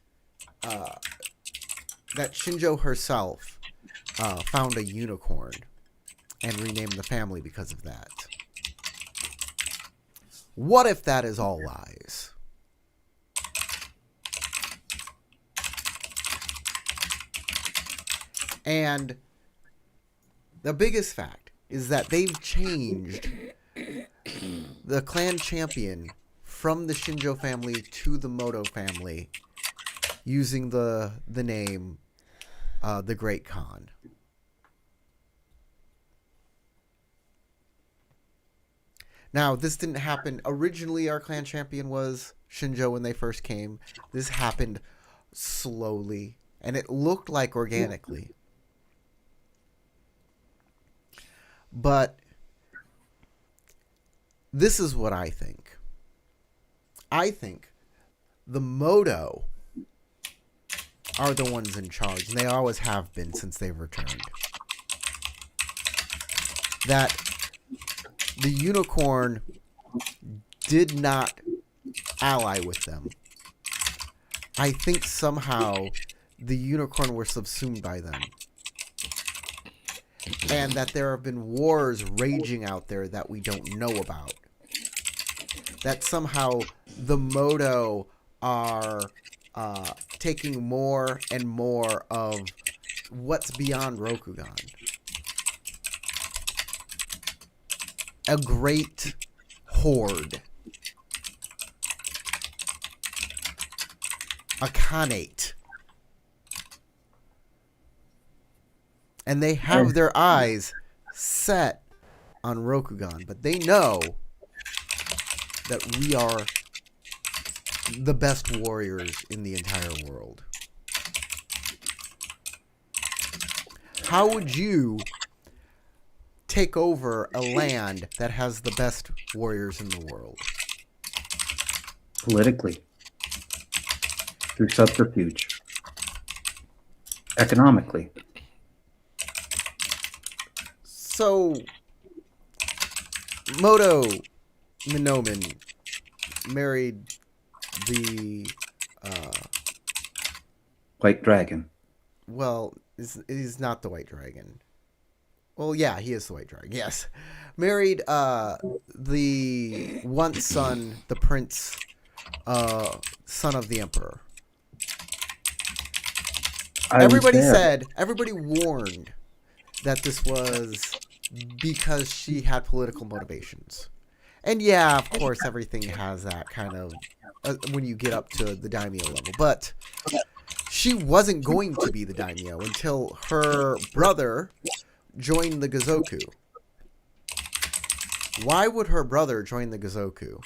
Shinjo herself found a unicorn and renamed the family because of that. What if that is all lies? And the biggest fact is that they've changed the clan champion from the Shinjo family to the Moto family using the name the Great Khan. Now, this didn't happen. Originally, our clan champion was Shinjo when they first came. This happened slowly, and it looked like organically. But this is what I think. I think the Modo are the ones in charge, and they always have been since they've returned. That the unicorn did not ally with them. I think somehow the unicorn were subsumed by them. And that there have been wars raging out there that we don't know about. That somehow the Modo are taking more and more of what's beyond Rokugan. A great horde. A khanate. And they have their eyes set on Rokugan, but they know that we are the best warriors in the entire world. How would you take over a land that has the best warriors in the world?
Politically. Through subterfuge. Economically.
So, Moto Minoman married the
White Dragon.
Well, he's not the White Dragon. Well, yeah, he is the White Dragon. Yes, married the once son, the prince, son of the emperor.
I was there.
Everybody warned that this was because she had political motivations. And yeah, of course, everything has that kind of when you get up to the daimyo level. But she wasn't going to be the daimyo until her brother joined the Gozoku. Why would her brother join the Gozoku?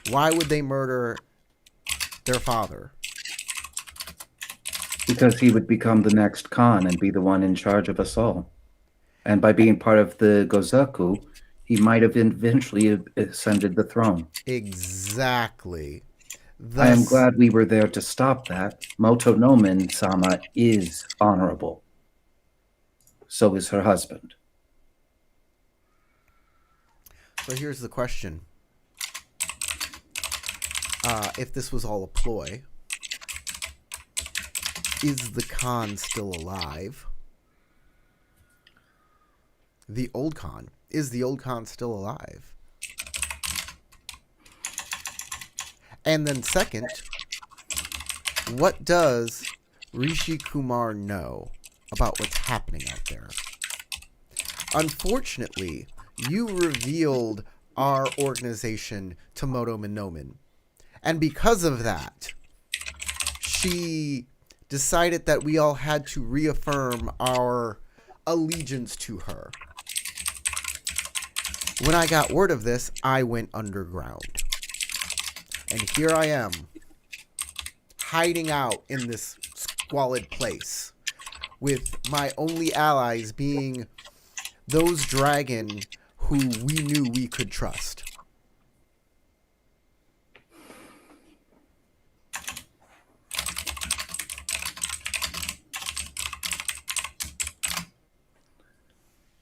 Why would they murder their father?
Because he would become the next Khan and be the one in charge of us all. And by being part of the Gozoku, he might have eventually ascended the throne.
Exactly.
I am glad we were there to stop that. Motonomen-sama is honorable. So is her husband.
So here's the question. If this was all a ploy, is the Khan still alive? The old Khan. Is the old Khan still alive? And then second, what does Rishi Kumar know about what's happening out there? Unfortunately, you revealed our organization to Moto Minomen. And because of that, she decided that we all had to reaffirm our allegiance to her. When I got word of this, I went underground. And here I am, hiding out in this squalid place, with my only allies being those dragon who we knew we could trust.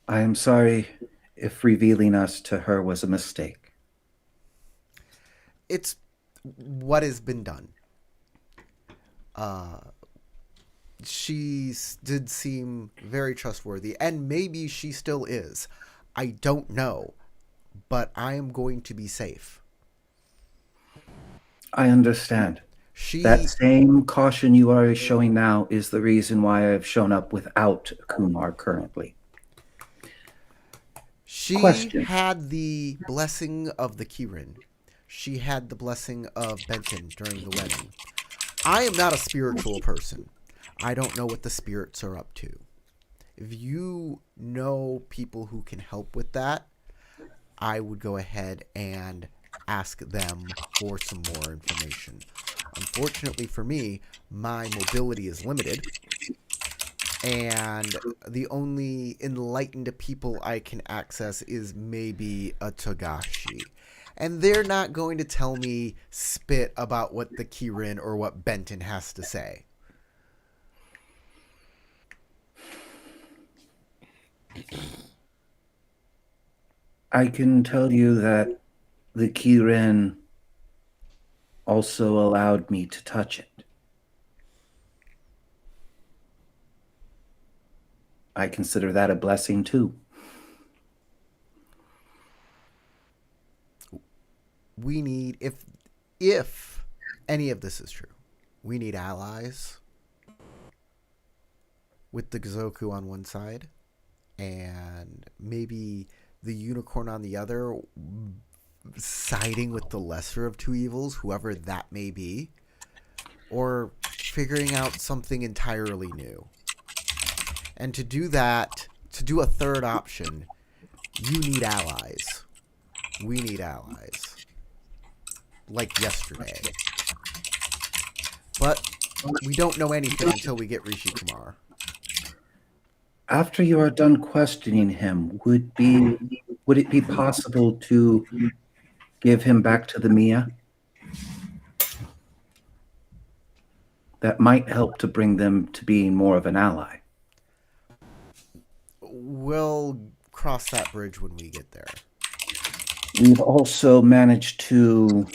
I am sorry if revealing us to her was a mistake.
It's what has been done. She did seem very trustworthy, and maybe she still is. I don't know, but I am going to be safe.
I understand. That same caution you are showing now is the reason why I have shown up without Kumar currently.
She had the blessing of the Kirin. She had the blessing of Benton during the wedding. I am not a spiritual person. I don't know what the spirits are up to. If you know people who can help with that, I would go ahead and ask them for some more information. Unfortunately for me, my mobility is limited, and the only enlightened people I can access is maybe a Togashi. And they're not going to tell me spit about what the Kirin or what Benton has to say.
I can tell you that the Kirin also allowed me to touch it. I consider that a blessing too.
We need, if any of this is true, we need allies with the Gozoku on one side and maybe the unicorn on the other, siding with the lesser of two evils, whoever that may be, or figuring out something entirely new. And to do that, to do a third option, you need allies. We need allies. Like yesterday. But we don't know anything until we get Rishi Kumar.
After you are done questioning him, would it be possible to give him back to the Mia? That might help to bring them to being more of an ally.
We'll cross that bridge when we get there.
We've also managed to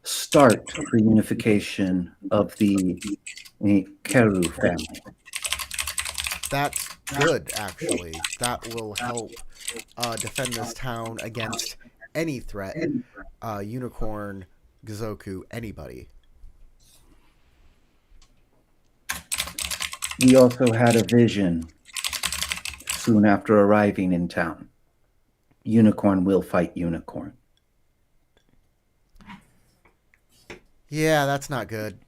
start the unification of the Keru family.
That's good, actually. That will help defend this town against any threat. Unicorn, Gozoku, anybody.
We also had a vision soon after arriving in town. Unicorn will fight unicorn.
Yeah, that's not good.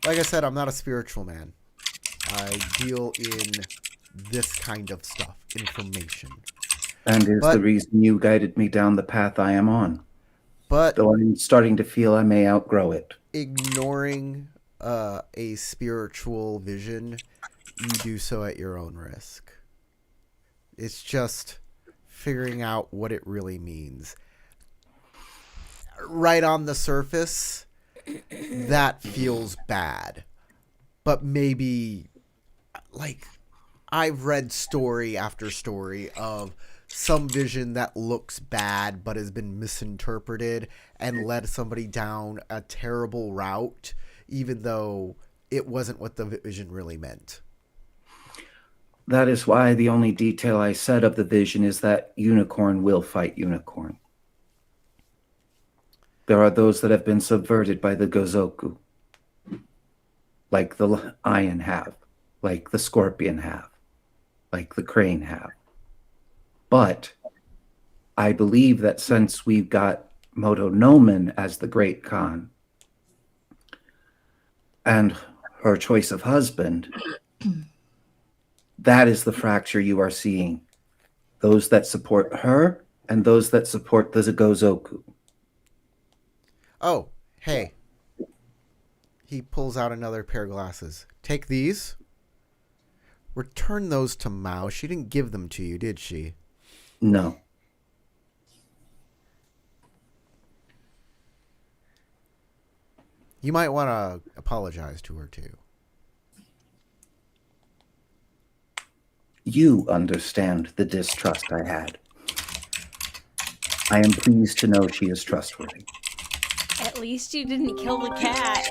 Like I said, I'm not a spiritual man. I deal in this kind of stuff, information.
And is the reason you guided me down the path I am on.
But
though I'm starting to feel I may outgrow it.
Ignoring a spiritual vision, you do so at your own risk. It's just figuring out what it really means. Right on the surface, that feels bad. But maybe, like, I've read story after story of some vision that looks bad but has been misinterpreted and led somebody down a terrible route, even though it wasn't what the vision really meant.
That is why the only detail I said of the vision is that unicorn will fight unicorn. There are those that have been subverted by the Gozoku, like the lion have, like the scorpion have, like the crane have. But I believe that since we've got Motonomen as the great Khan and her choice of husband, that is the fracture you are seeing. Those that support her and those that support the Gozoku.
Oh, hey. He pulls out another pair of glasses. Take these. Return those to Mao. She didn't give them to you, did she?
No.
You might want to apologize to her, too.
You understand the distrust I had. I am pleased to know she is trustworthy.
At least you didn't kill the cat.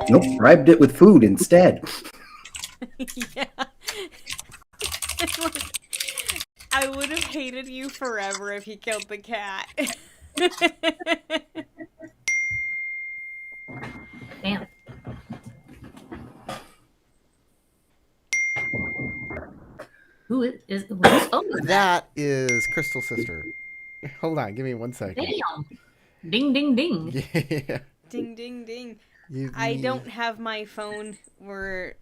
Nope, bribed it with food instead.
Yeah. I would have hated you forever if you killed the cat.
Damn. Who is oh,
That is Crystal's sister. Hold on, give me 1 second.
damn. Ding ding ding.
Yeah.
Ding, ding, ding.
You-
I don't have my phone. We're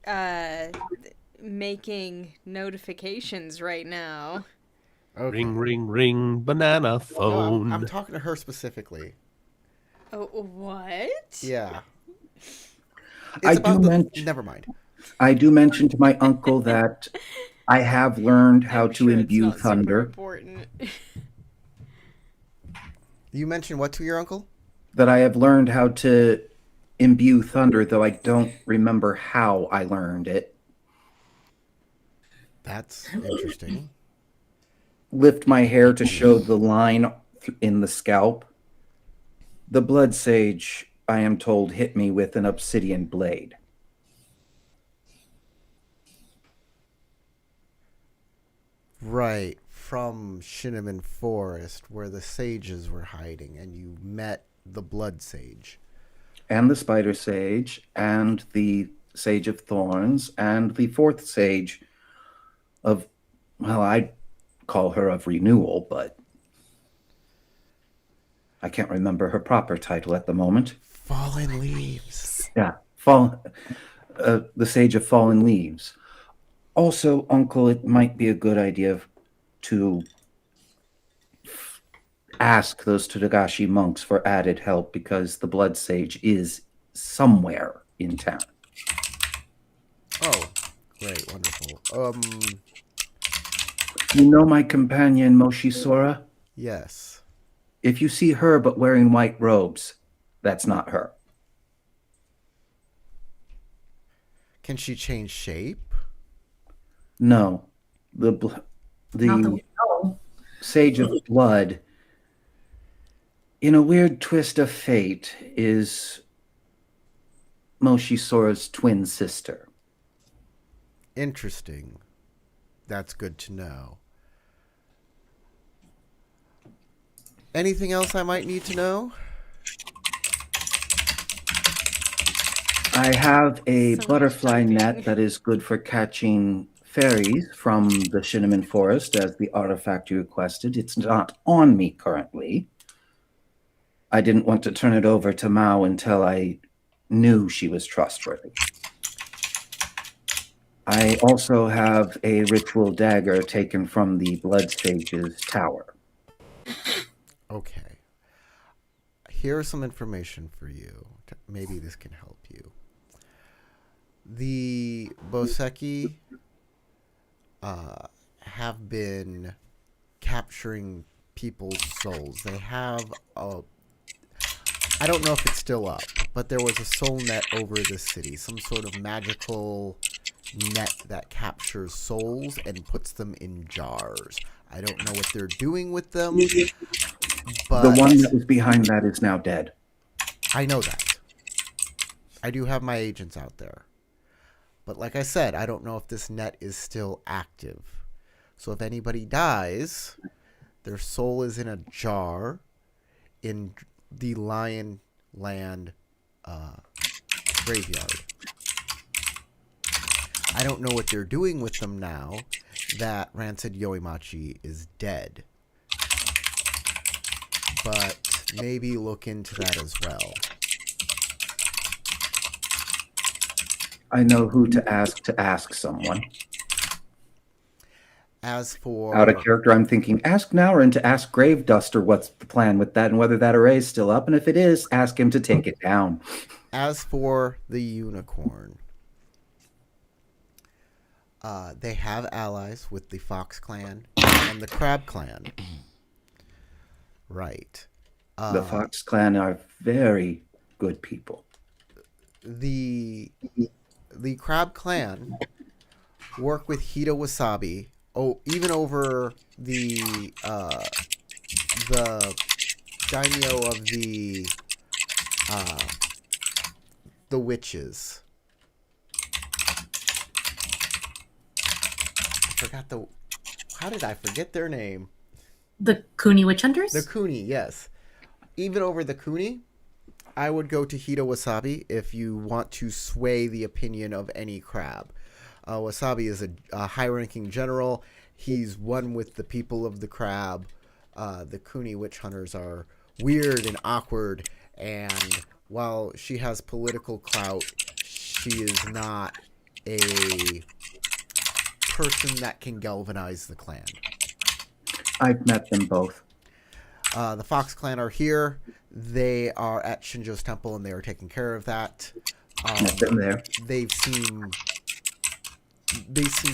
making notifications right now.
Okay.
Ring, ring, ring, banana
No,
phone.
I'm talking to her specifically.
Oh, what?
Yeah.
I
It's about
do mention-
Never mind.
I do mention to my uncle that I have learned how
I'm
to
sure it's
imbue
not super
thunder,
important.
You mentioned what to your uncle?
that I have learned how to imbue thunder, though I don't remember how I learned it.
That's interesting.
Lift my hair to show the line in the scalp. The blood sage, I am told, hit me with an obsidian blade.
Right. From Shinneman Forest, where the sages were hiding, and you met the blood sage.
And the spider sage, and the sage of thorns, and the fourth sage of, well, I'd call her of renewal, but I can't remember her proper title at the moment.
Fallen leaves.
Yeah, the sage of fallen leaves. Also, uncle, it might be a good idea to ask those Tadagashi monks for added help, because the blood sage is somewhere in town.
Oh, great, wonderful.
You know my companion Moshisora?
Yes.
If you see her but wearing white robes, that's not her.
Can she change shape?
No. The
Not that we know.
sage of blood, in a weird twist of fate, is Moshisora's twin sister.
Interesting. That's good to know. Anything else I might need to know?
I have a
So much
butterfly net
typing.
that is good for catching fairies from the cinnamon forest as the artifact you requested. It's not on me currently. I didn't want to turn it over to Mao until I knew she was trustworthy. I also have a ritual dagger taken from the Blood Sage's tower.
Okay. Here's some information for you. Maybe this can help you. The Boseki have been capturing people's souls. They have a. I don't know if it's still up, but there was a soul net over the city, some sort of magical net that captures souls and puts them in jars. I don't know what they're doing with them, but
The one that was behind that is now dead.
I know that. I do have my agents out there. But like I said, I don't know if this net is still active. So if anybody dies, their soul is in a jar in the Lion Land graveyard. I don't know what they're doing with them now that Rancid Yoimachi is dead. But maybe look into that as well.
I know who to ask someone.
As for
Out of character, I'm thinking ask Naurin to ask Grave Duster what's the plan with that and whether that array is still up. And if it is, ask him to take it down.
As for the unicorn, they have allies with the Fox Clan and the Crab Clan. Right.
The Fox Clan are very good people.
The Crab Clan work with Hida Wasabi. Oh, even over the daimyo of the witches. How did I forget their name?
The Cooney Witch Hunters?
The Cooney, yes. Even over the Cooney, I would go to Hida Wasabi if you want to sway the opinion of any crab. Wasabi is a high-ranking general. He's one with the people of the crab. The Cooney witch hunters are weird and awkward, and while she has political clout, she is not a person that can galvanize the clan.
I've met them both.
The Fox Clan are here. They are at Shinjo's temple, and they are taking care of that.
Met them there.
They seem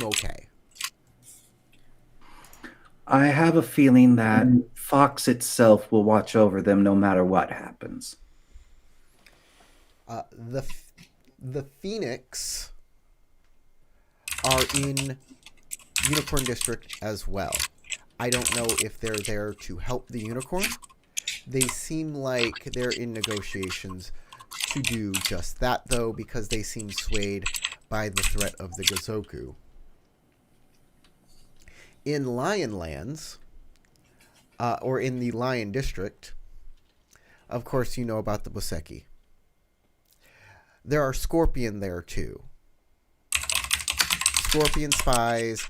okay.
I have a feeling that Fox itself will watch over them no matter what happens.
The Phoenix are in Unicorn District as well. I don't know if they're there to help the Unicorn. They seem like they're in negotiations to do just that, though, because they seem swayed by the threat of the Gozoku. In Lion Lands, or in the Lion District, of course you know about the Boseki. There are Scorpion there too. Scorpion spies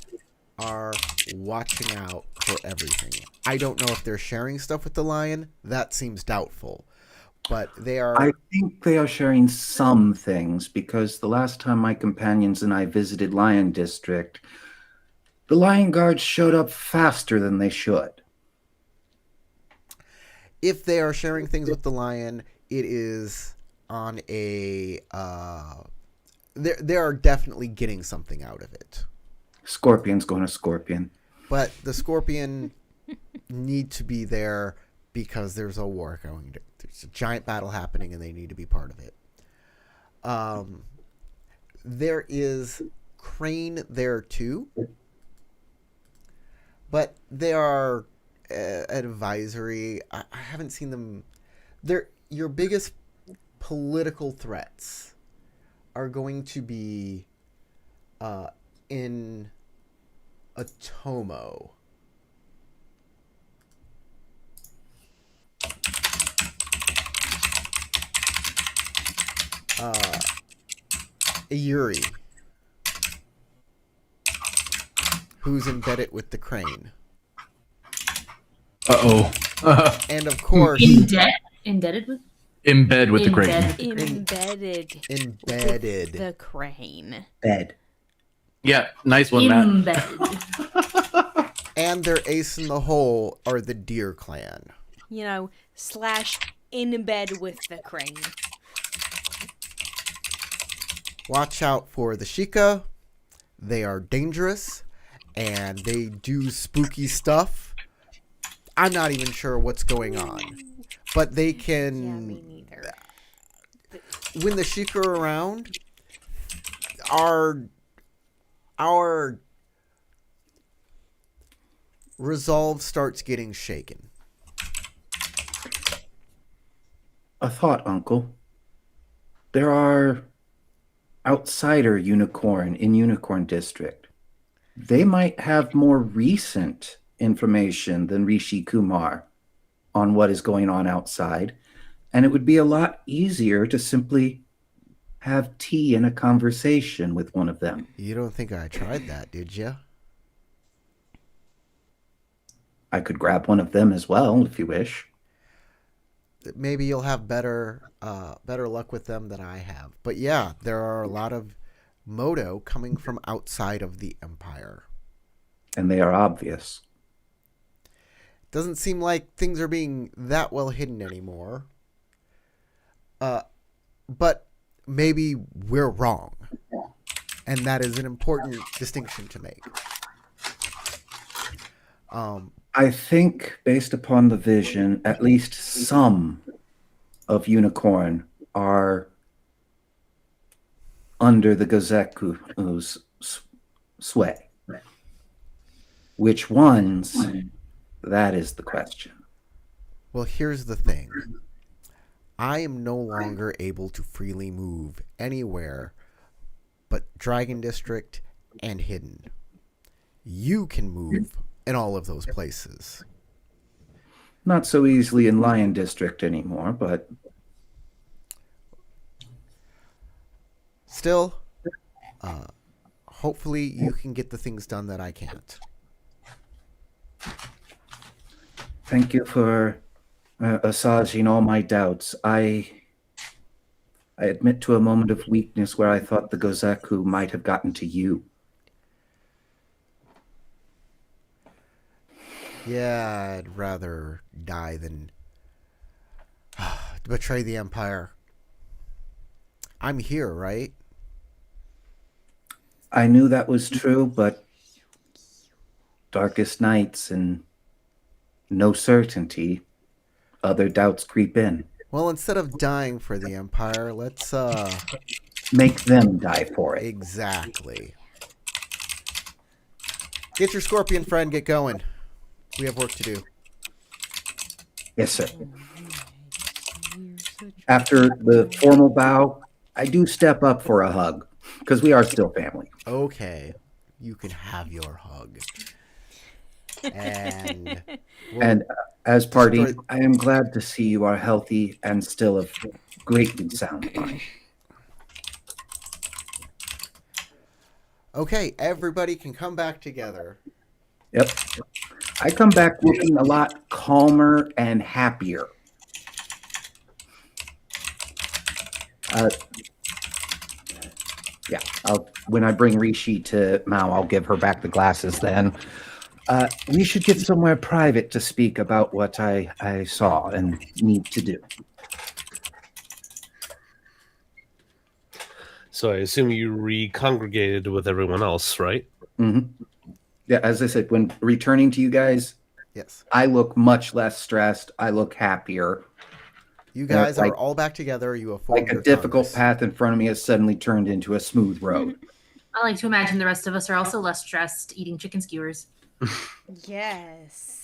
are watching out for everything. I don't know if they're sharing stuff with the Lion. That seems doubtful. But they are...
I think they are sharing some things, because the last time my companions and I visited Lion District, the Lion Guards showed up faster than they should.
If they are sharing things with the Lion, it is on a... They are definitely getting something out of it.
Scorpion's going to Scorpion.
But the Scorpion need to be there because there's a war going. There's a giant battle happening, and they need to be part of it. There is Crane there too, but they are advisory. I haven't seen them. They're your biggest political threats are going to be in Atomo. Yuri, who's embedded with the crane.
Uh-oh.
And of course,
Indebted with?
In bed with the crane.
Embedded.
embedded.
With the crane.
Bed.
Yeah, nice one, Matt.
Embedded.
And their ace in the hole are the Deer Clan.
You know, / in bed with the crane.
Watch out for the Sheikah. They are dangerous, and they do spooky stuff. I'm not even sure what's going on. But they can...
Yeah, me neither.
When the Sheikah are around, our resolve starts getting shaken.
A thought, Uncle. There are outsider Unicorn in Unicorn District. They might have more recent information than Rishi Kumar on what is going on outside, and it would be a lot easier to simply have tea and a conversation with one of them.
You don't think I tried that, did you?
I could grab one of them as well, if you wish.
Maybe you'll have better luck with them than I have. But yeah, there are a lot of Moto coming from outside of the Empire.
And they are obvious.
Doesn't seem like things are being that well hidden anymore. But maybe we're wrong. And that is an important distinction to make.
I think, based upon the vision, at least some of Unicorn are under the Gozeku's sway. Which ones? That is the question.
Well, here's the thing. I am no longer able to freely move anywhere but Dragon District and Hidden. You can move in all of those places.
Not so easily in Lion District anymore, but...
Still, hopefully you can get the things done that I can't.
Thank you for assuaging all my doubts. I admit to a moment of weakness where I thought the Gozeku might have gotten to you.
Yeah, I'd rather die than betray the Empire. I'm here, right?
I knew that was true, but darkest nights and no certainty, other doubts creep in.
Well, instead of dying for the Empire, let's
make them die for it.
Exactly. Get your scorpion friend, get going. We have work to do.
Yes, sir. After the formal bow, I do step up for a hug, because we are still family.
Okay. You can have your hug. And
as party, I am glad to see you are healthy and still of greatly sound mind.
Okay, everybody can come back together.
Yep. I come back looking a lot calmer and happier. When I bring Rishi to Mao, I'll give her back the glasses then. We should get somewhere private to speak about what I saw and need to do.
So I assume you recongregated with everyone else, right?
Mm-hmm. Yeah, as I said, when returning to you guys,
yes,
I look much less stressed. I look happier.
You guys are all back together. You have formed
like a difficult path in front of me has suddenly turned into a smooth road.
I like to imagine the rest of us are also less stressed eating chicken skewers.
Yes.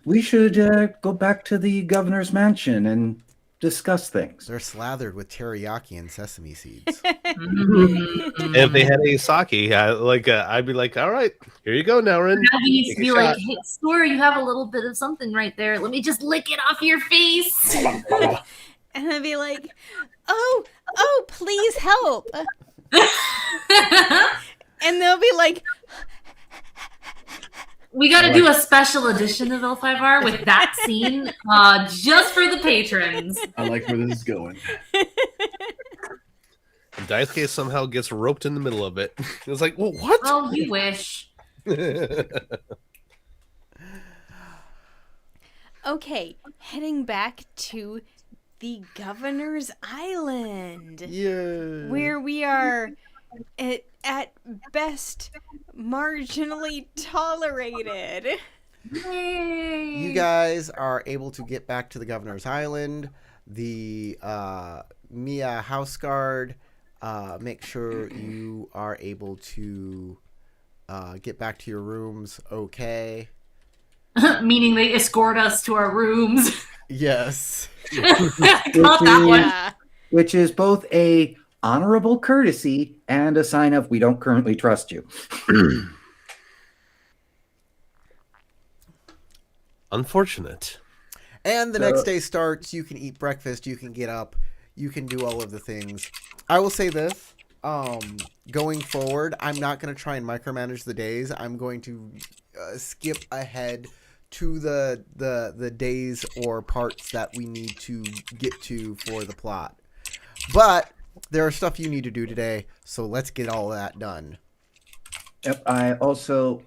We should go back to the governor's mansion and discuss things.
They're slathered with teriyaki and sesame seeds.
If they had a sake, I'd be like, all right, here you go, now, Rin.
Now he needs to be like, hey, Sora, you have a little bit of something right there. Let me just lick it off your face.
And I'd be like, oh, please help. And they'll be like,
We got to do a special edition of L5R with that scene just for the patrons.
I like where this is going.
Daisuke somehow gets roped in the middle of it. It's like, well, what?
Oh, you wish.
okay, heading back to the Governor's Island.
Yeah.
Where we are at best marginally tolerated.
Yay.
You guys are able to get back to the Governor's Island. The Mia House Guard make sure you are able to get back to your rooms okay.
Meaning they escort us to our rooms.
Yes.
Not that one.
Yeah.
Which is both a honorable courtesy and a sign of we don't currently trust you.
Unfortunate.
And the next day starts. You can eat breakfast. You can get up. You can do all of the things. I will say this. Going forward, I'm not going to try and micromanage the days. I'm going to skip ahead to the days or parts that we need to get to for the plot. But there are stuff you need to do today, so let's get all that done.
Yep, I also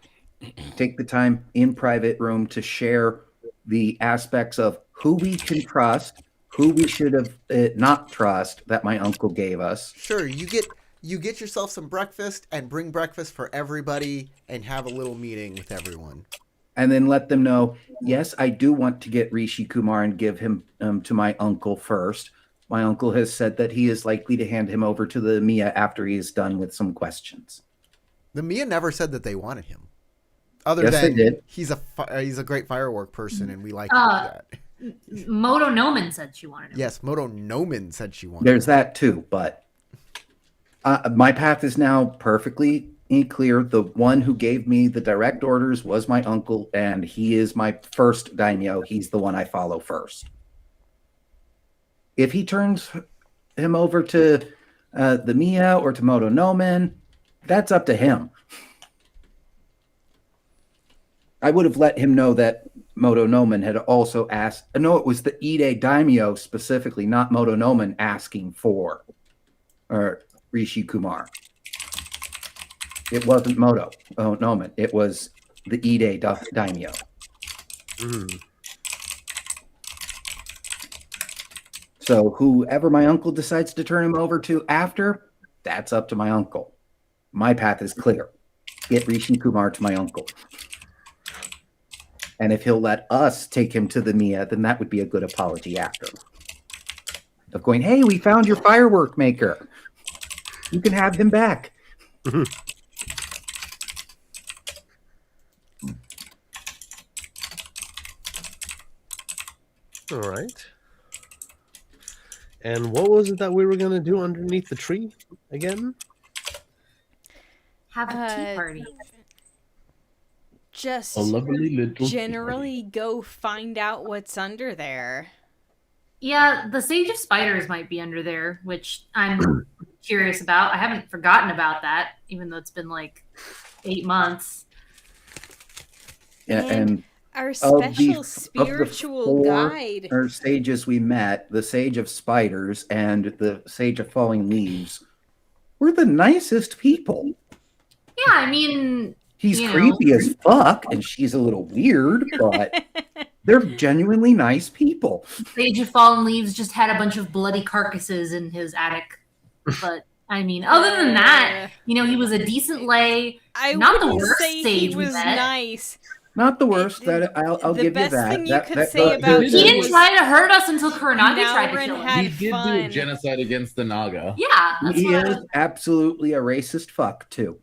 take the time in private room to share the aspects of who we can trust, who we should have not trust that my uncle gave us.
Sure, you get yourself some breakfast and bring breakfast for everybody and have a little meeting with everyone.
And then let them know, yes, I do want to get Rishi Kumar and give him to my uncle first. My uncle has said that he is likely to hand him over to the Mia after he is done with some questions.
The Mia never said that they wanted him. Other
Yes,
than
they did.
he's a great firework person and we like that.
Moto Noman said she wanted him.
Yes, Moto Noman said she wanted
There's
him.
that too, but my path is now perfectly clear. The one who gave me the direct orders was my uncle, and he is my first daimyo. He's the one I follow first. If he turns him over to the Mia or to Moto Noman, that's up to him. I would have let him know that Moto Noman had also asked. No, it was the Ide daimyo specifically, not Moto Noman asking for Rishi Kumar. It wasn't Moto Noman. It was the Ide daimyo.
Mm.
So whoever my uncle decides to turn him over to after, that's up to my uncle. My path is clear. Get Rishi Kumar to my uncle. And if he'll let us take him to the Mia, then that would be a good apology after. Of going, hey, we found your firework maker. You can have him back.
All right. And what was it that we were going to do underneath the tree again?
Have a tea party.
Just
A lovely little
generally go find out what's under there.
Yeah, the Sage of Spiders might be under there, which I'm curious about. I haven't forgotten about that, even though it's been like 8 months.
Yeah, and
Our special spiritual
four
guide.
sages we met, the Sage of Spiders and the Sage of Falling Leaves, were the nicest people.
Yeah, I mean,
He's
you know.
creepy as fuck, and she's a little weird, but they're genuinely nice people.
Sage of Fallen Leaves just had a bunch of bloody carcasses in his attic. But, I mean, other than that, you know, he was a decent lay.
I
Not the
wouldn't
worst
say
sage
he
we
was
met.
nice.
Not the worst. That I'll
The
give you
best
that.
thing you
That-
could
that-
say
that-
about
He
He
didn't
was-
try to hurt us until Kuronage tried to
Naurin
kill him.
had
He did do a
fun.
genocide against the Naga.
Yeah, that's
He
what I
is
was-
absolutely a racist fuck too.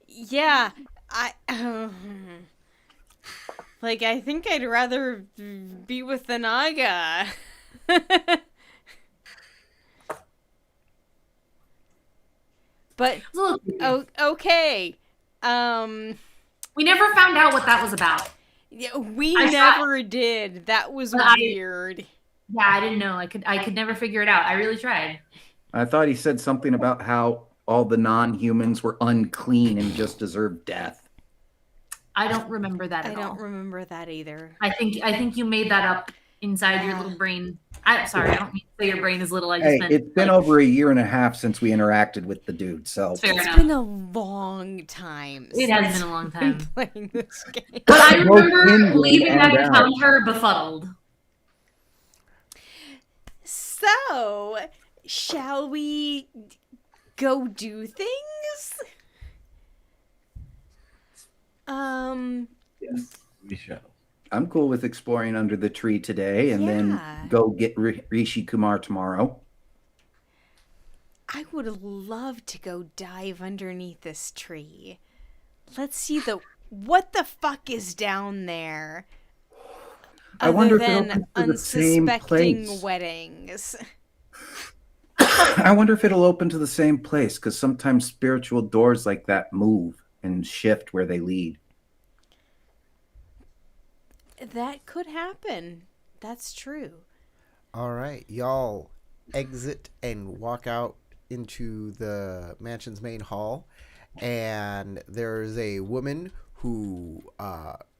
Yeah, I like. I think I'd rather be with the Naga. But
Look,
okay,
we never found out what that was about.
yeah, we
I thought-
never did. That was
But I-
weird.
Yeah, I didn't know. I could never figure it out. I really tried.
I thought he said something about how all the non-humans were unclean and just deserved death.
I don't remember that
I
at
don't
all.
remember that either.
I think you made that up inside your
Yeah.
little brain. I'm sorry, I don't mean to say your brain is little. I just
Hey,
meant
it's been over a year and a half since we interacted with the dude, so
It's fair
It's
enough.
been a long time.
It has been a long time.
playing this game.
But I
Both
remember
in-game
leaving that
and out.
encounter befuddled.
So, shall we go do things?
Yes, we shall.
I'm cool with exploring under the tree today and
Yeah.
then go get Rishi Kumar tomorrow.
I would love to go dive underneath this tree. Let's see what the fuck is down there.
I wonder
other
if it
than
opens to the same
unsuspecting
place.
weddings.
I wonder if it'll open to the same place, because sometimes spiritual doors like that move and shift where they lead.
That could happen. That's true.
All right, y'all exit and walk out into the mansion's main hall, and there's a woman who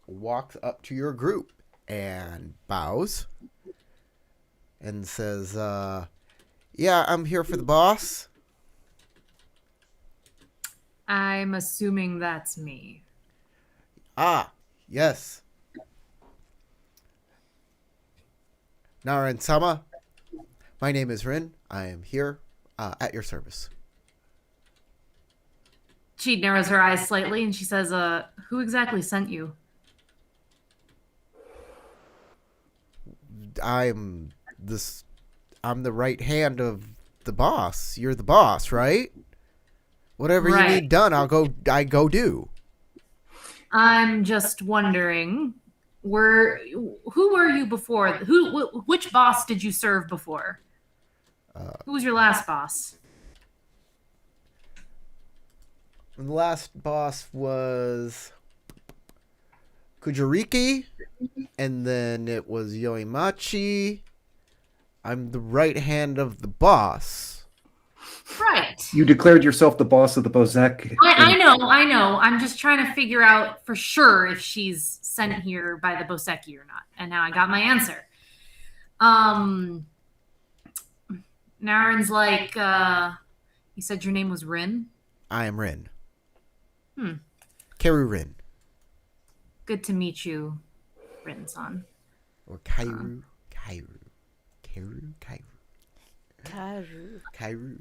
walks up to your group and bows and says, yeah, I'm here for the boss.
I'm assuming that's me.
Ah, yes. Naran-sama, my name is Rin. I am here at your service.
She narrows her eyes slightly and she says, who exactly sent you?
I'm the right hand of the boss. You're the boss, right? Whatever
Right.
you need done, I go do.
I'm just wondering, who were you before? Which boss did you serve before? Who was your last boss?
The last boss was Kujiriki, and then it was Yoimachi. I'm the right hand of the boss.
Right.
You declared yourself the boss of the Bozek.
I know. I'm just trying to figure out for sure if she's sent here by the Boseki or not. And now I got my answer. Naren's like, you said your name was Rin?
I am Rin. Keru Rin.
Good to meet you, Rin-san.
Or Kairu. Keru.
Karu.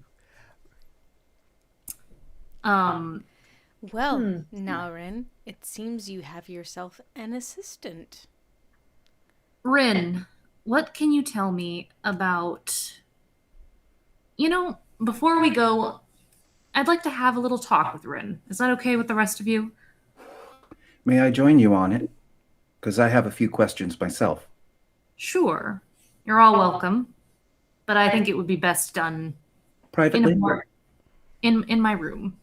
Well, Narin, it seems you have yourself an assistant.
Rin, what can you tell me about... before we go, I'd like to have a little talk with Rin. Is that okay with the rest of you?
May I join you on it? Because I have a few questions myself.
Sure. You're all welcome. But I think it would be best done
Privately?
in my room.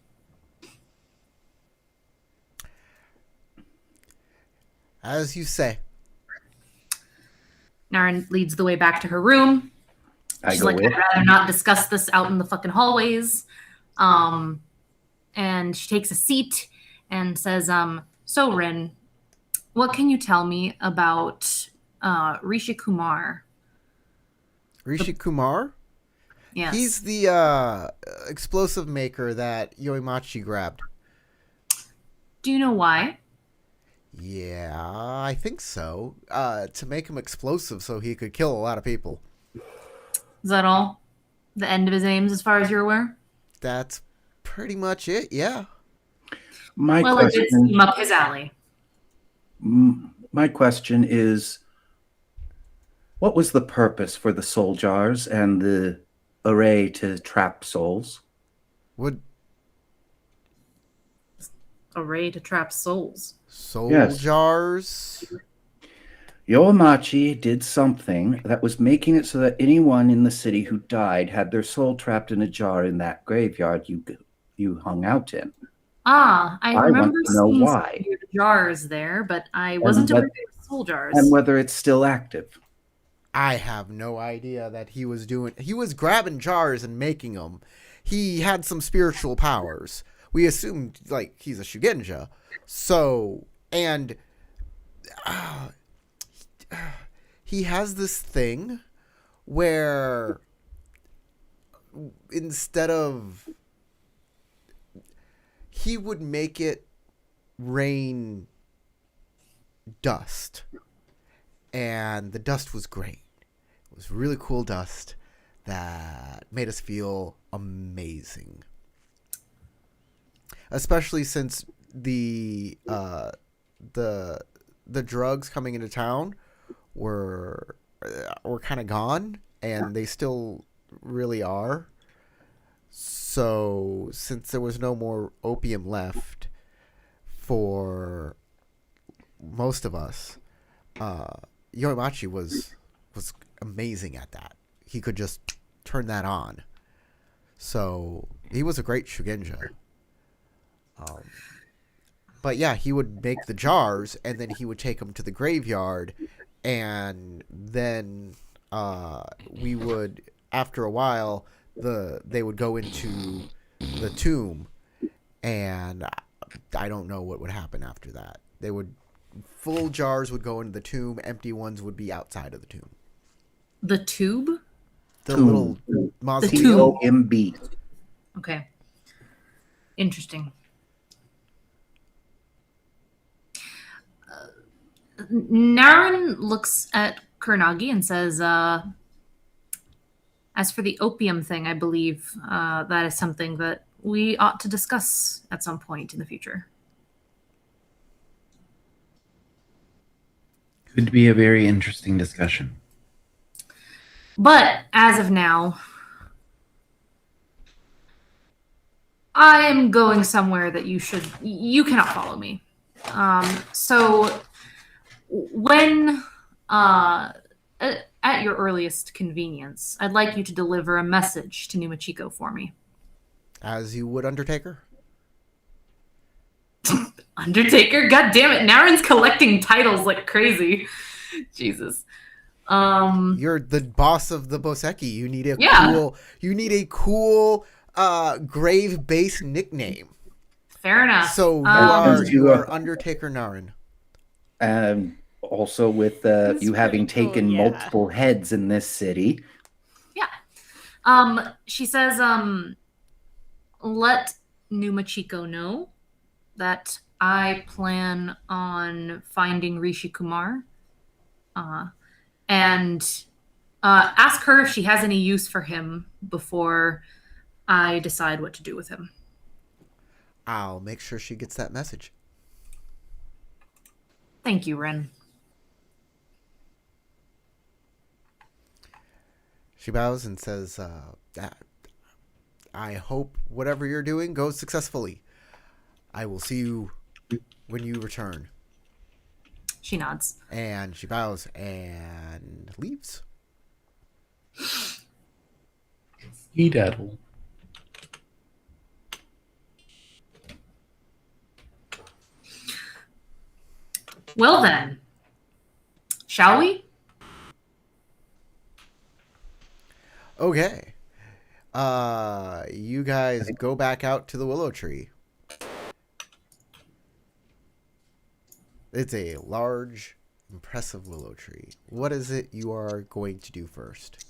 As you say.
Naren leads the way back to her room. She's like, I'd rather not discuss this out in the fucking hallways. And she takes a seat and says, so Rin, what can you tell me about Rishi Kumar?
Rishi Kumar?
Yes.
He's the explosive maker that Yoimachi grabbed.
Do you know why?
Yeah, I think so. To make him explosive so he could kill a lot of people.
Is that all? The end of his aims, as far as you're aware?
That's pretty much it, yeah.
It did seem up his alley.
My question is, what was the purpose for the soul jars and the array to trap souls?
Array to trap souls.
Soul jars?
Yoimachi did something that was making it so that anyone in the city who died had their soul trapped in a jar in that graveyard you hung out in.
I remember
want to know
seeing
why.
some weird jars there, but I wasn't aware they were soul jars.
And whether it's still active.
I have no idea that he was grabbing jars and making them. He had some spiritual powers. We assumed, like, he's a Shugenja. So, and he has this thing where instead of, he would make it rain dust. And the dust was great. It was really cool dust that made us feel amazing. Especially since the drugs coming into town were kind of gone, and they still really are. So since there was no more opium left for most of us, Yoimachi was amazing at that. He could just turn that on. So he was a great Shugenja. But yeah, he would make the jars, and then he would take them to the graveyard, and then we would, after a while, they would go into the tomb, and I don't know what would happen after that. Full jars would go into the tomb, empty ones would be outside of the tomb.
The tube?
The little
mausoleum. T-O-M-B.
Okay. Interesting. Naren looks at Kuranagi and says, as for the opium thing, I believe that is something that we ought to discuss at some point in the future.
Could be a very interesting discussion.
But as of now, I am going somewhere that you cannot follow me. So when, at your earliest convenience, I'd like you to deliver a message to Numachiko for me.
As you would, Undertaker?
Undertaker? God damn it. Naren's collecting titles like crazy. Jesus.
You're the boss of the Boseki. You need a cool grave-based nickname.
Fair enough.
So you are Undertaker Naren.
Also with you having taken multiple heads in this city.
Yeah. She says, let Numachiko know that I plan on finding Rishi Kumar. And ask her if she has any use for him before I decide what to do with him.
I'll make sure she gets that message.
Thank you, Ren.
She bows and says, I hope whatever you're doing goes successfully. I will see you when you return.
She nods.
And she bows and leaves.
Skedaddle.
Well then, shall we?
Okay. You guys go back out to the willow tree. It's a large, impressive willow tree. What is it you are going to do first?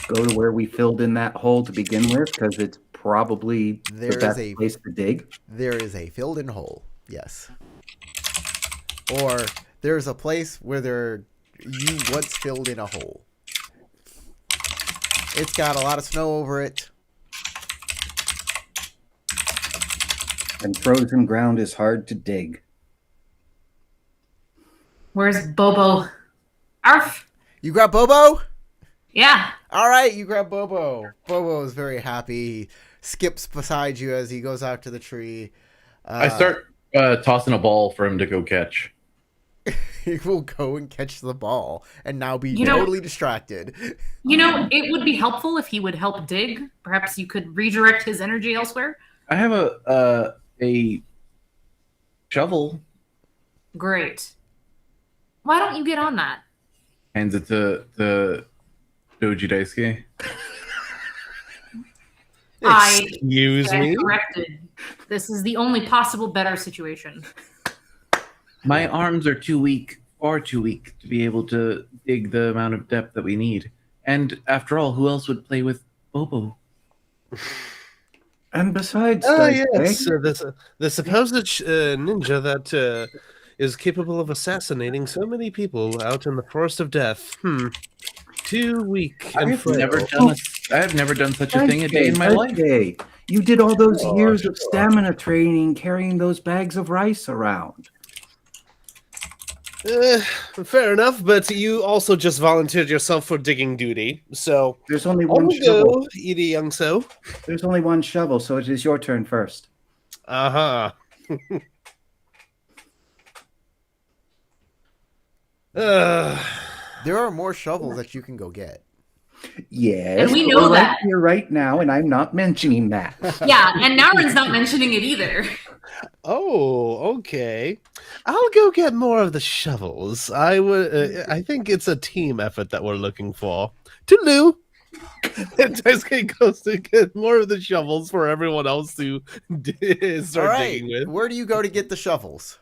Go to where we filled in that hole to begin with, because it's probably the best place to dig.
There is a filled-in hole, yes. Or there's a place where you once filled in a hole. It's got a lot of snow over it.
And frozen ground is hard to dig.
Where's Bobo? Arf!
You grab Bobo?
Yeah.
All right, you grab Bobo. Bobo is very happy. He skips beside you as he goes out to the tree.
I start tossing a ball for him to go catch.
He will go and catch the ball and now be totally distracted.
It would be helpful if he would help dig. Perhaps you could redirect his energy elsewhere.
I have a shovel.
Great. Why don't you get on that?
Hands it to Doji Daisuke.
I
Excuse
stand
me?
corrected. This is the only possible better situation.
My arms are too weak, far too weak, to be able to dig the amount of depth that we need. And after all, who else would play with Bobo?
And besides,
Yes, the supposed ninja that is capable of assassinating so many people out in the forest of death. Too weak and frail.
I have never done such a thing a day in my life.
Daisuke, you did all those
Oh,
years of
sure.
stamina training carrying those bags of rice around.
Fair enough, but you also just volunteered yourself for digging duty, so
There's only
on
one
we
shovel.
go, Edie Youngso.
There's only one shovel, so it is your turn first.
Uh-huh.
There are more shovels that you can go get.
Yes,
And we
but
know
we're
that.
right here, right now, and I'm not mentioning that.
Yeah, and Naurin's not mentioning it either.
Oh, okay. I'll go get more of the shovels. I think it's a team effort that we're looking for. Toodaloo! And Daisuke goes to get more of the shovels for everyone else to
All
start
right.
digging with.
Where do you go to get the shovels?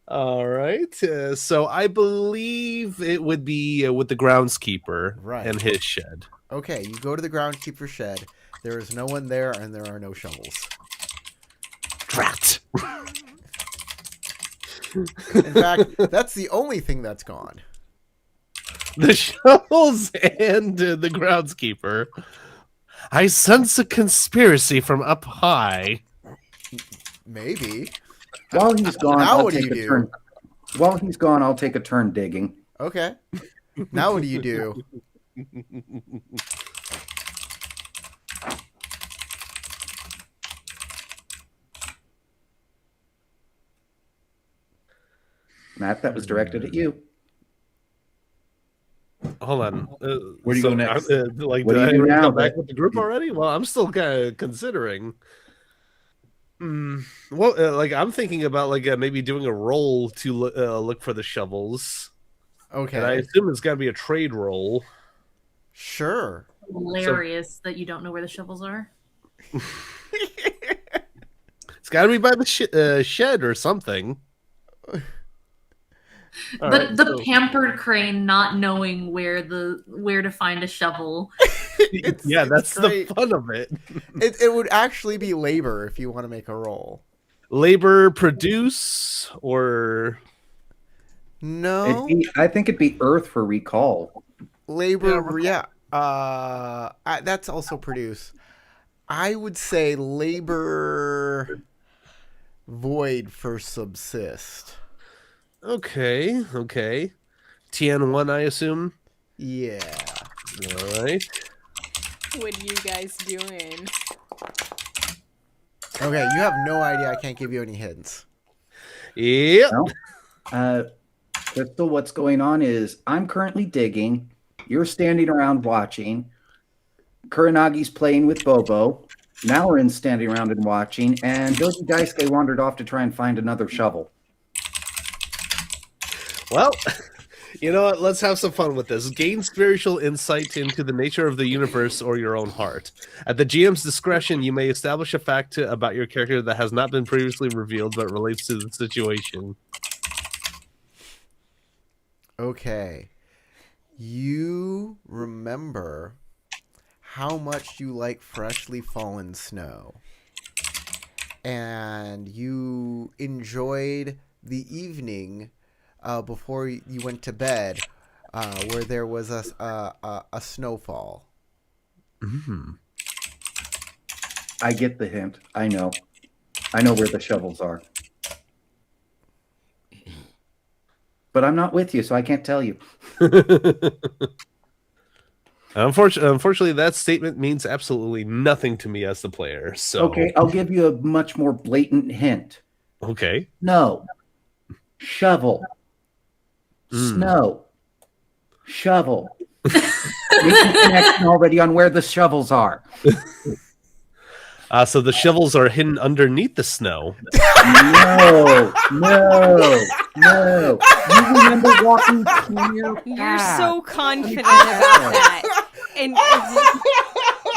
All right. So I believe it would be with the groundskeeper
Right.
and his shed.
Okay, you go to the groundskeeper's shed. There is no one there, and there are no shovels.
Drat!
In fact, that's the only thing that's gone.
The shovels and the groundskeeper. I sense a conspiracy from up high.
Maybe.
While he's gone,
Now
I'll
what do
take
you
a
do?
turn. While he's gone, I'll take a turn digging.
Okay. Now what do you do?
Matt, that was directed at you.
Hold on.
Where do you go next?
Like,
What do
did
you
I
do now,
come back
Vic?
with the group already? Well, I'm still kind of considering. Well, like I'm thinking about like maybe doing a roll to look for the shovels,
Okay.
and I assume it's got to be a trade roll.
Sure.
Hilarious that you don't know where the shovels are.
It's got to be by the shed or something. All right,
The
so-
pampered crane not knowing where to find a shovel.
yeah, that's
great.
the fun of it.
It would actually be labor if you want to make a roll.
Labor produce or
No.
I think it'd be Earth for recall.
Labor, yeah. That's also produce. I would say labor void for subsist.
okay. TN1, I assume.
Yeah.
All right.
What are you guys doing?
Okay, you have no idea. I can't give you any hints.
Yep.
Crystal, what's going on is I'm currently digging. You're standing around watching. Kuranagi's playing with Bobo. Naorin's standing around and watching. And Doji Daisuke wandered off to try and find another shovel.
Well, you know what? Let's have some fun with this. Gain spiritual insight into the nature of the universe or your own heart. At the GM's discretion, you may establish a fact about your character that has not been previously revealed but relates to the situation.
Okay. You remember how much you like freshly fallen snow. And you enjoyed the evening before you went to bed where there was a snowfall.
Mm-hmm.
I get the hint. I know where the shovels are. But I'm not with you, so I can't tell you.
Unfortunately, that statement means absolutely nothing to me as the player. So
Okay, I'll give you a much more blatant hint.
Okay.
No. Shovel. Snow. Shovel. Make a connection already on where the shovels are.
So the shovels are hidden underneath the snow.
No. You remember walking clear
You're
paths.
so confident about that. And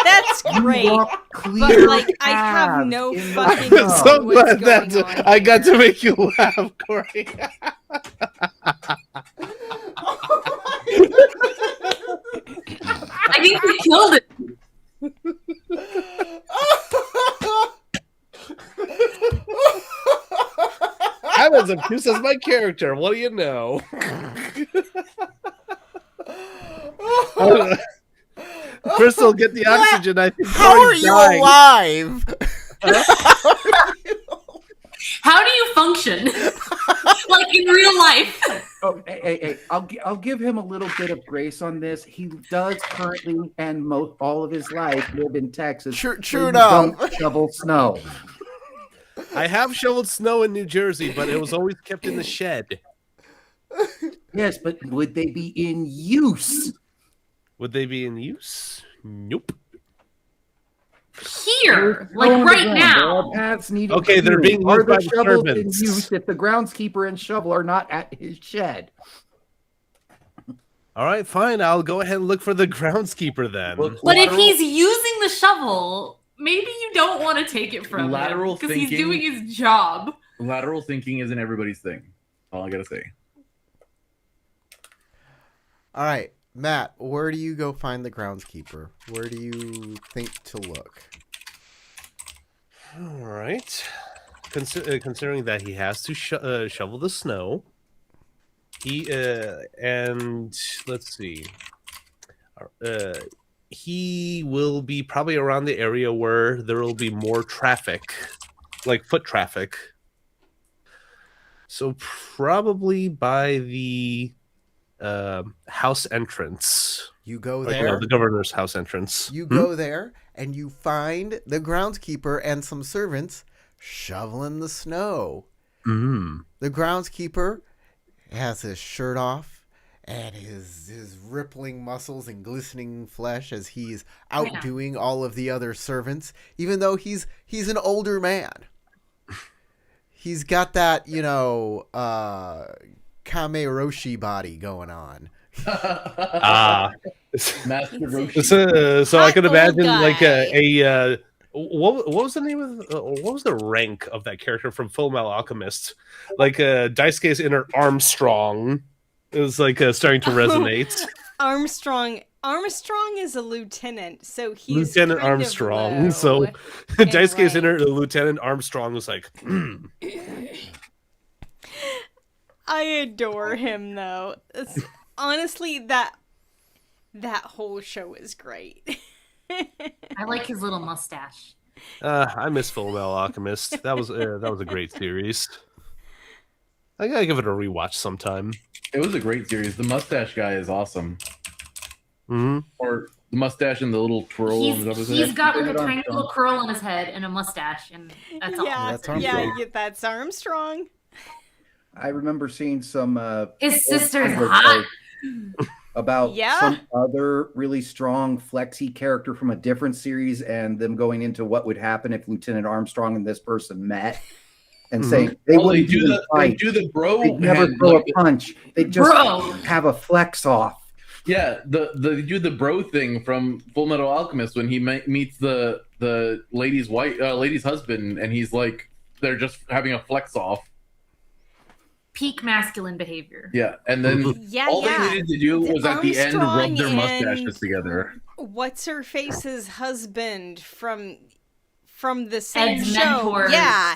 that's
You
great.
walk
But,
clear
like, I have
paths
no
in the
fucking
snow.
I'm so
clue what's
glad
going
that
on
I got
here.
to make you laugh, Corey.
I think you killed it.
I'm as obtuse as my character. What do you know? Crystal, get the oxygen. I think
How are
Corey's
you
dying.
alive?
How do you function? Like in real life?
Oh, hey! I'll give him a little bit of grace on this. He does currently, and all of his life, live in Texas.
True
where you
enough.
Don't shovel snow.
I have shoveled snow in New Jersey, but it was always kept in the shed.
Yes, but would they be in use?
Would they be in use? Nope.
Here,
They're
like
thrown
right
around.
now.
There are paths needed
Okay,
to
they're
do.
being
Are
used by
the
the
shovels in
servants.
use if the groundskeeper and shovel are not at his shed?
All right, fine. I'll go ahead and look for the groundskeeper then.
Look,
But if
lateral-
he's using the shovel, maybe you don't want to take it from
Lateral
him because he's
thinking-
doing his job.
lateral thinking isn't everybody's thing. All I gotta say.
All right, Matt, where do you go find the groundskeeper? Where do you think to look?
All right. Considering that he has to shovel the snow, and let's see, he will be probably around the area where there will be more traffic, like foot traffic. So probably by the house entrance.
You go
Like,
there.
the governor's house entrance.
You go there and you find the groundskeeper and some servants shoveling the snow.
Mm.
The groundskeeper has his shirt off and his rippling muscles and glistening flesh as he's outdoing all of the other servants, even though he's an older man. He's got that, Kame Roshi body going on.
Master Roshi.
So I could
Hot old
imagine
guy.
like a what was the name of what was the rank of that character from Full Metal Alchemist? Like Daisuke's inner Armstrong is like starting to resonate.
Armstrong is a lieutenant, so he's
Lieutenant
kind of
Armstrong.
low
So
in
Daisuke's
rank.
inner Lieutenant Armstrong was like,
I adore him though. Honestly, that whole show is great.
I like his little mustache.
I miss Full Metal Alchemist. That was a great series. I gotta give it a rewatch sometime.
It was a great series. The mustache guy is awesome.
Hmm.
Or the mustache and the little twirl.
He's got like a tiny little curl on his head and a mustache, and that's all.
Yeah,
That's Armstrong.
yeah, that's Armstrong.
I remember seeing some
His sister's
old
hot.
about
Yeah.
some other really strong flexy character from a different series and them going into what would happen if Lieutenant Armstrong and this person met and saying they wouldn't
do
even
the
fight.
bro.
They'd never
hand,
throw
like,
a punch. They just
Bro.
have a flex off.
Yeah, they do the bro thing from Full Metal Alchemist when he meets the lady's lady's husband, and he's like, they're just having a flex off.
Peak masculine behavior.
Yeah, and then
Yeah,
all
yeah.
they needed to do was at the end
Armstrong
rub their
and-
mustaches together.
What's her face's husband from the same
Ed's
show?
mentors.
Yeah,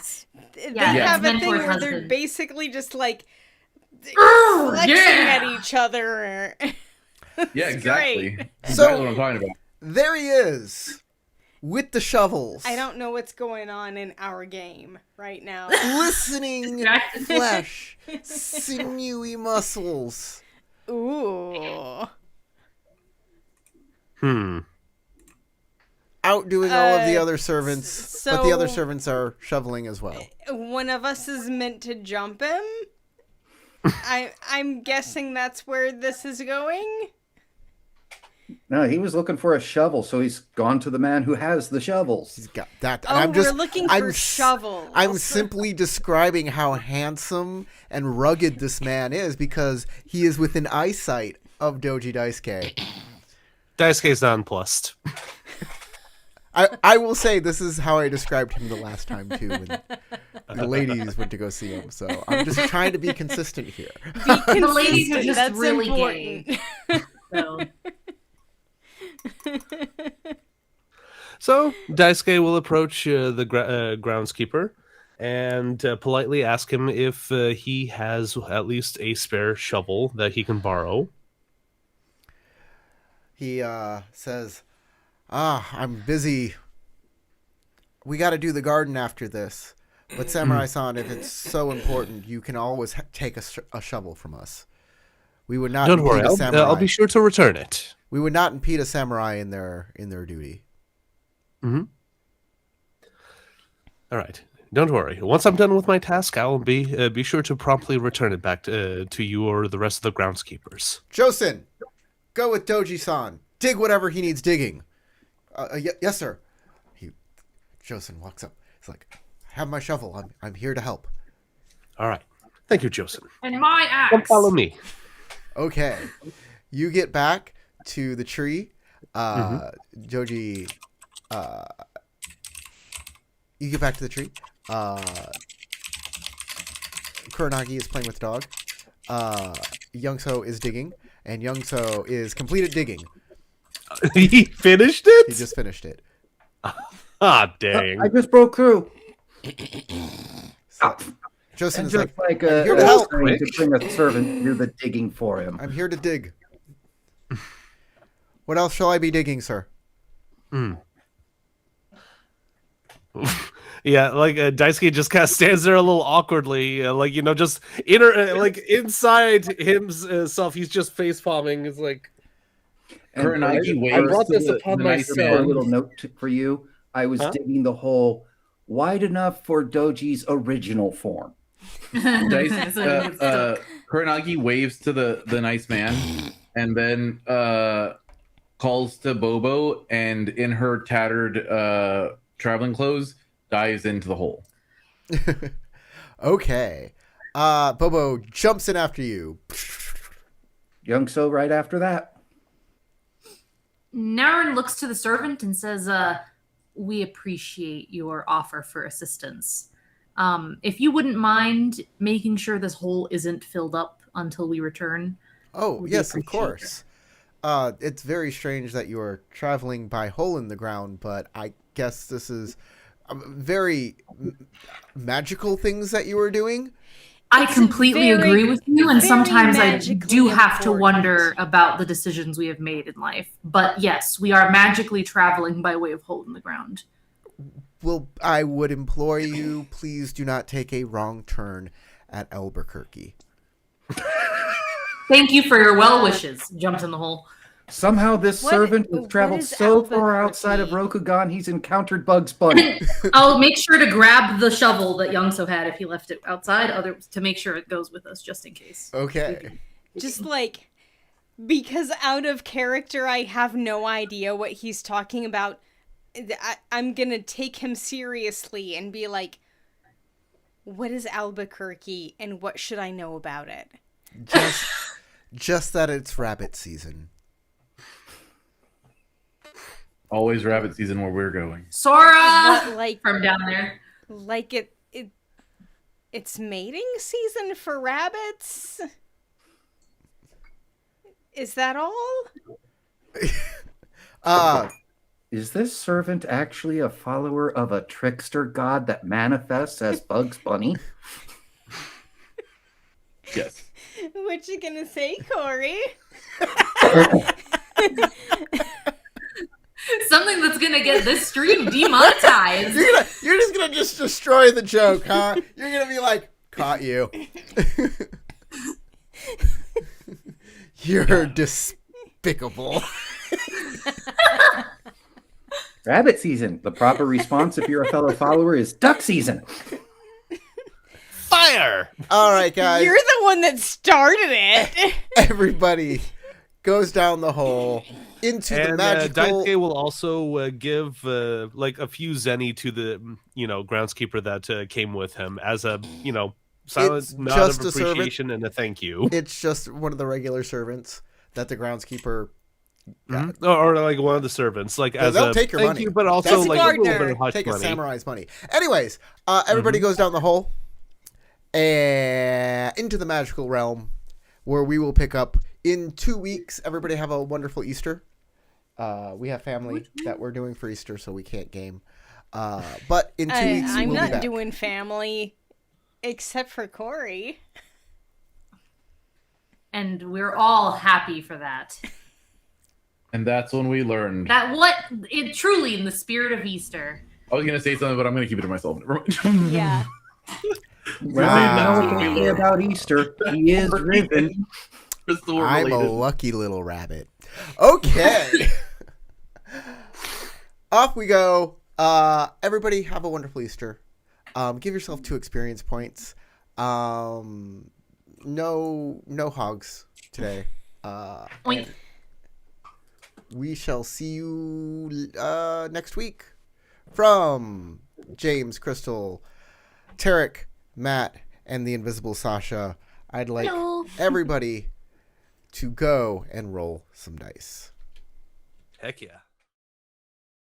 they
Yeah,
have a
Ed's
thing
mentor's
where they're
husband.
basically just like
Oh,
flexing
yeah.
at each other.
Yeah, exactly.
great.
That's
So-
exactly what I'm talking about.
There he is with the shovels.
I don't know what's going on in our game right now.
Glistening
Exactly.
flesh, sinewy muscles.
Ooh.
Outdoing all of the
Uh,
other servants, but the other
so-
servants are shoveling as well.
One of us is meant to jump him. I'm guessing that's where this is going.
No, he was looking for a shovel, so he's gone to the man who has the shovels.
He's got that.
Oh,
And
we're looking for shovels.
I'm simply describing how handsome and rugged this man is because he is within eyesight of Doji Daisuke.
Daisuke's nonplussed.
I will say this is how I described him the last time too when the ladies went to go see him. So I'm just trying to be consistent here.
The ladies are just
That's
really
important.
gay. So.
So Daisuke will approach the groundskeeper and politely ask him if he has at least a spare shovel that he can borrow.
He says, I'm busy. We got to do the garden after this. But Samurai-san, if it's so important, you can always take a shovel from us. We would not
Don't worry,
impede a samurai.
I'll be sure to return it.
We would not impede a samurai in their duty.
Mm-hmm. All right. Don't worry. Once I'm done with my task, I'll be sure to promptly return it back to you or the rest of the groundskeepers.
Josen, go with Doji-san. Dig whatever he needs digging. Yes, sir. Josen walks up. He's like, I have my shovel. I'm here to help.
All right. Thank you, Joseph.
And my axe.
Come follow me.
Okay. You get back to the tree. Joji, you get back to the tree. Kuronagi is playing with the dog. Youngso is digging, and Youngso is completed digging.
He finished it?
He just finished it.
Ah, dang.
I just broke through.
So, Josen
And
is
just
like,
like
here to help.
trying to bring a servant to do the digging for him.
I'm here to dig. What else shall I be digging, sir?
Yeah, like Daisuke just kind of stands there a little awkwardly, just inside himself, he's just face palming. It's like,
And
Kuronagi
I
waves
brought
to
this
the
upon
nice
for
myself.
a
man.
little note for you. I was digging the hole wide enough for Doji's original form.
Kuronagi waves to the nice man and then calls to Bobo, and in her tattered traveling clothes dives into the hole.
Okay. Bobo jumps in after you.
Youngso right after that.
Naren looks to the servant and says, we appreciate your offer for assistance. If you wouldn't mind making sure this hole isn't filled up until we return.
Oh,
we
yes, of
appreciate
course. It's very strange that you are traveling by hole in the ground, but I guess this is very magical things that you are doing.
I
It's
completely
very-
agree with you, and
very
sometimes I
magically
do have to
important.
wonder about the decisions we have made in life. But yes, we are magically traveling by way of hole in the ground.
Well, I would implore you, please do not take a wrong turn at Albuquerque.
Thank you for your well wishes. Jumped in the hole.
Somehow this
What-
servant has
what
traveled
is
so far outside of
Albuquerque?
Rokugan, he's encountered Bugs Bunny.
I'll make sure to grab the shovel that Youngso had if he left it outside, to make sure it goes with us just in case.
Okay.
Just like, because out of character, I have no idea what he's talking about. I'm gonna take him seriously and be like, what is Albuquerque and what should I know about it?
Just that it's rabbit season.
Always rabbit season where we're going.
Sora!
What, like,
From down there.
like it's mating season for rabbits? Is that all?
Is this servant actually a follower of a trickster god that manifests as Bugs Bunny?
Yes.
What you gonna say, Corey?
Something that's gonna get this stream demonetized.
You're just gonna destroy the joke, huh? You're gonna be like, caught you. You're despicable.
Rabbit season. The proper response if you're a fellow follower is duck season.
Fire!
All right, guys.
You're the one that started it.
Everybody goes down the hole into the
And
magical.
Daisuke will also give like a few zenny to the groundskeeper that came with him as a silent
It's
nod
just
of
a servant.
appreciation and a thank you.
It's just one of the regular servants that the groundskeeper.
Or like one of the servants, like as
They'll
a
take your
thank
money.
you, but also
That's a
like a little
gardener.
bit of hush
Take a
money.
samurai's money. Anyways, everybody goes down the hole and into the magical realm, where we will pick up in 2 weeks. Everybody have a wonderful Easter. We have family that we're doing for Easter, so we can't game. But in 2 weeks,
I'm
we'll be
not
back.
doing family, except for Corey.
And we're all happy for that.
And that's when we learned.
It truly in the spirit of Easter.
I was gonna say something, but I'm gonna keep it to myself. Never mind.
Yeah.
Well, you know what they say about Easter? He is risen.
Crystal
I'm a
related.
lucky little rabbit. Okay. Off we go. Everybody have a wonderful Easter. Give yourself 2 experience points. No hogs today.
Oink.
And we shall see you next week. From James, Crystal, Tarek, Matt, and the invisible Sasha, I'd like everybody to go and roll some dice.
Heck yeah.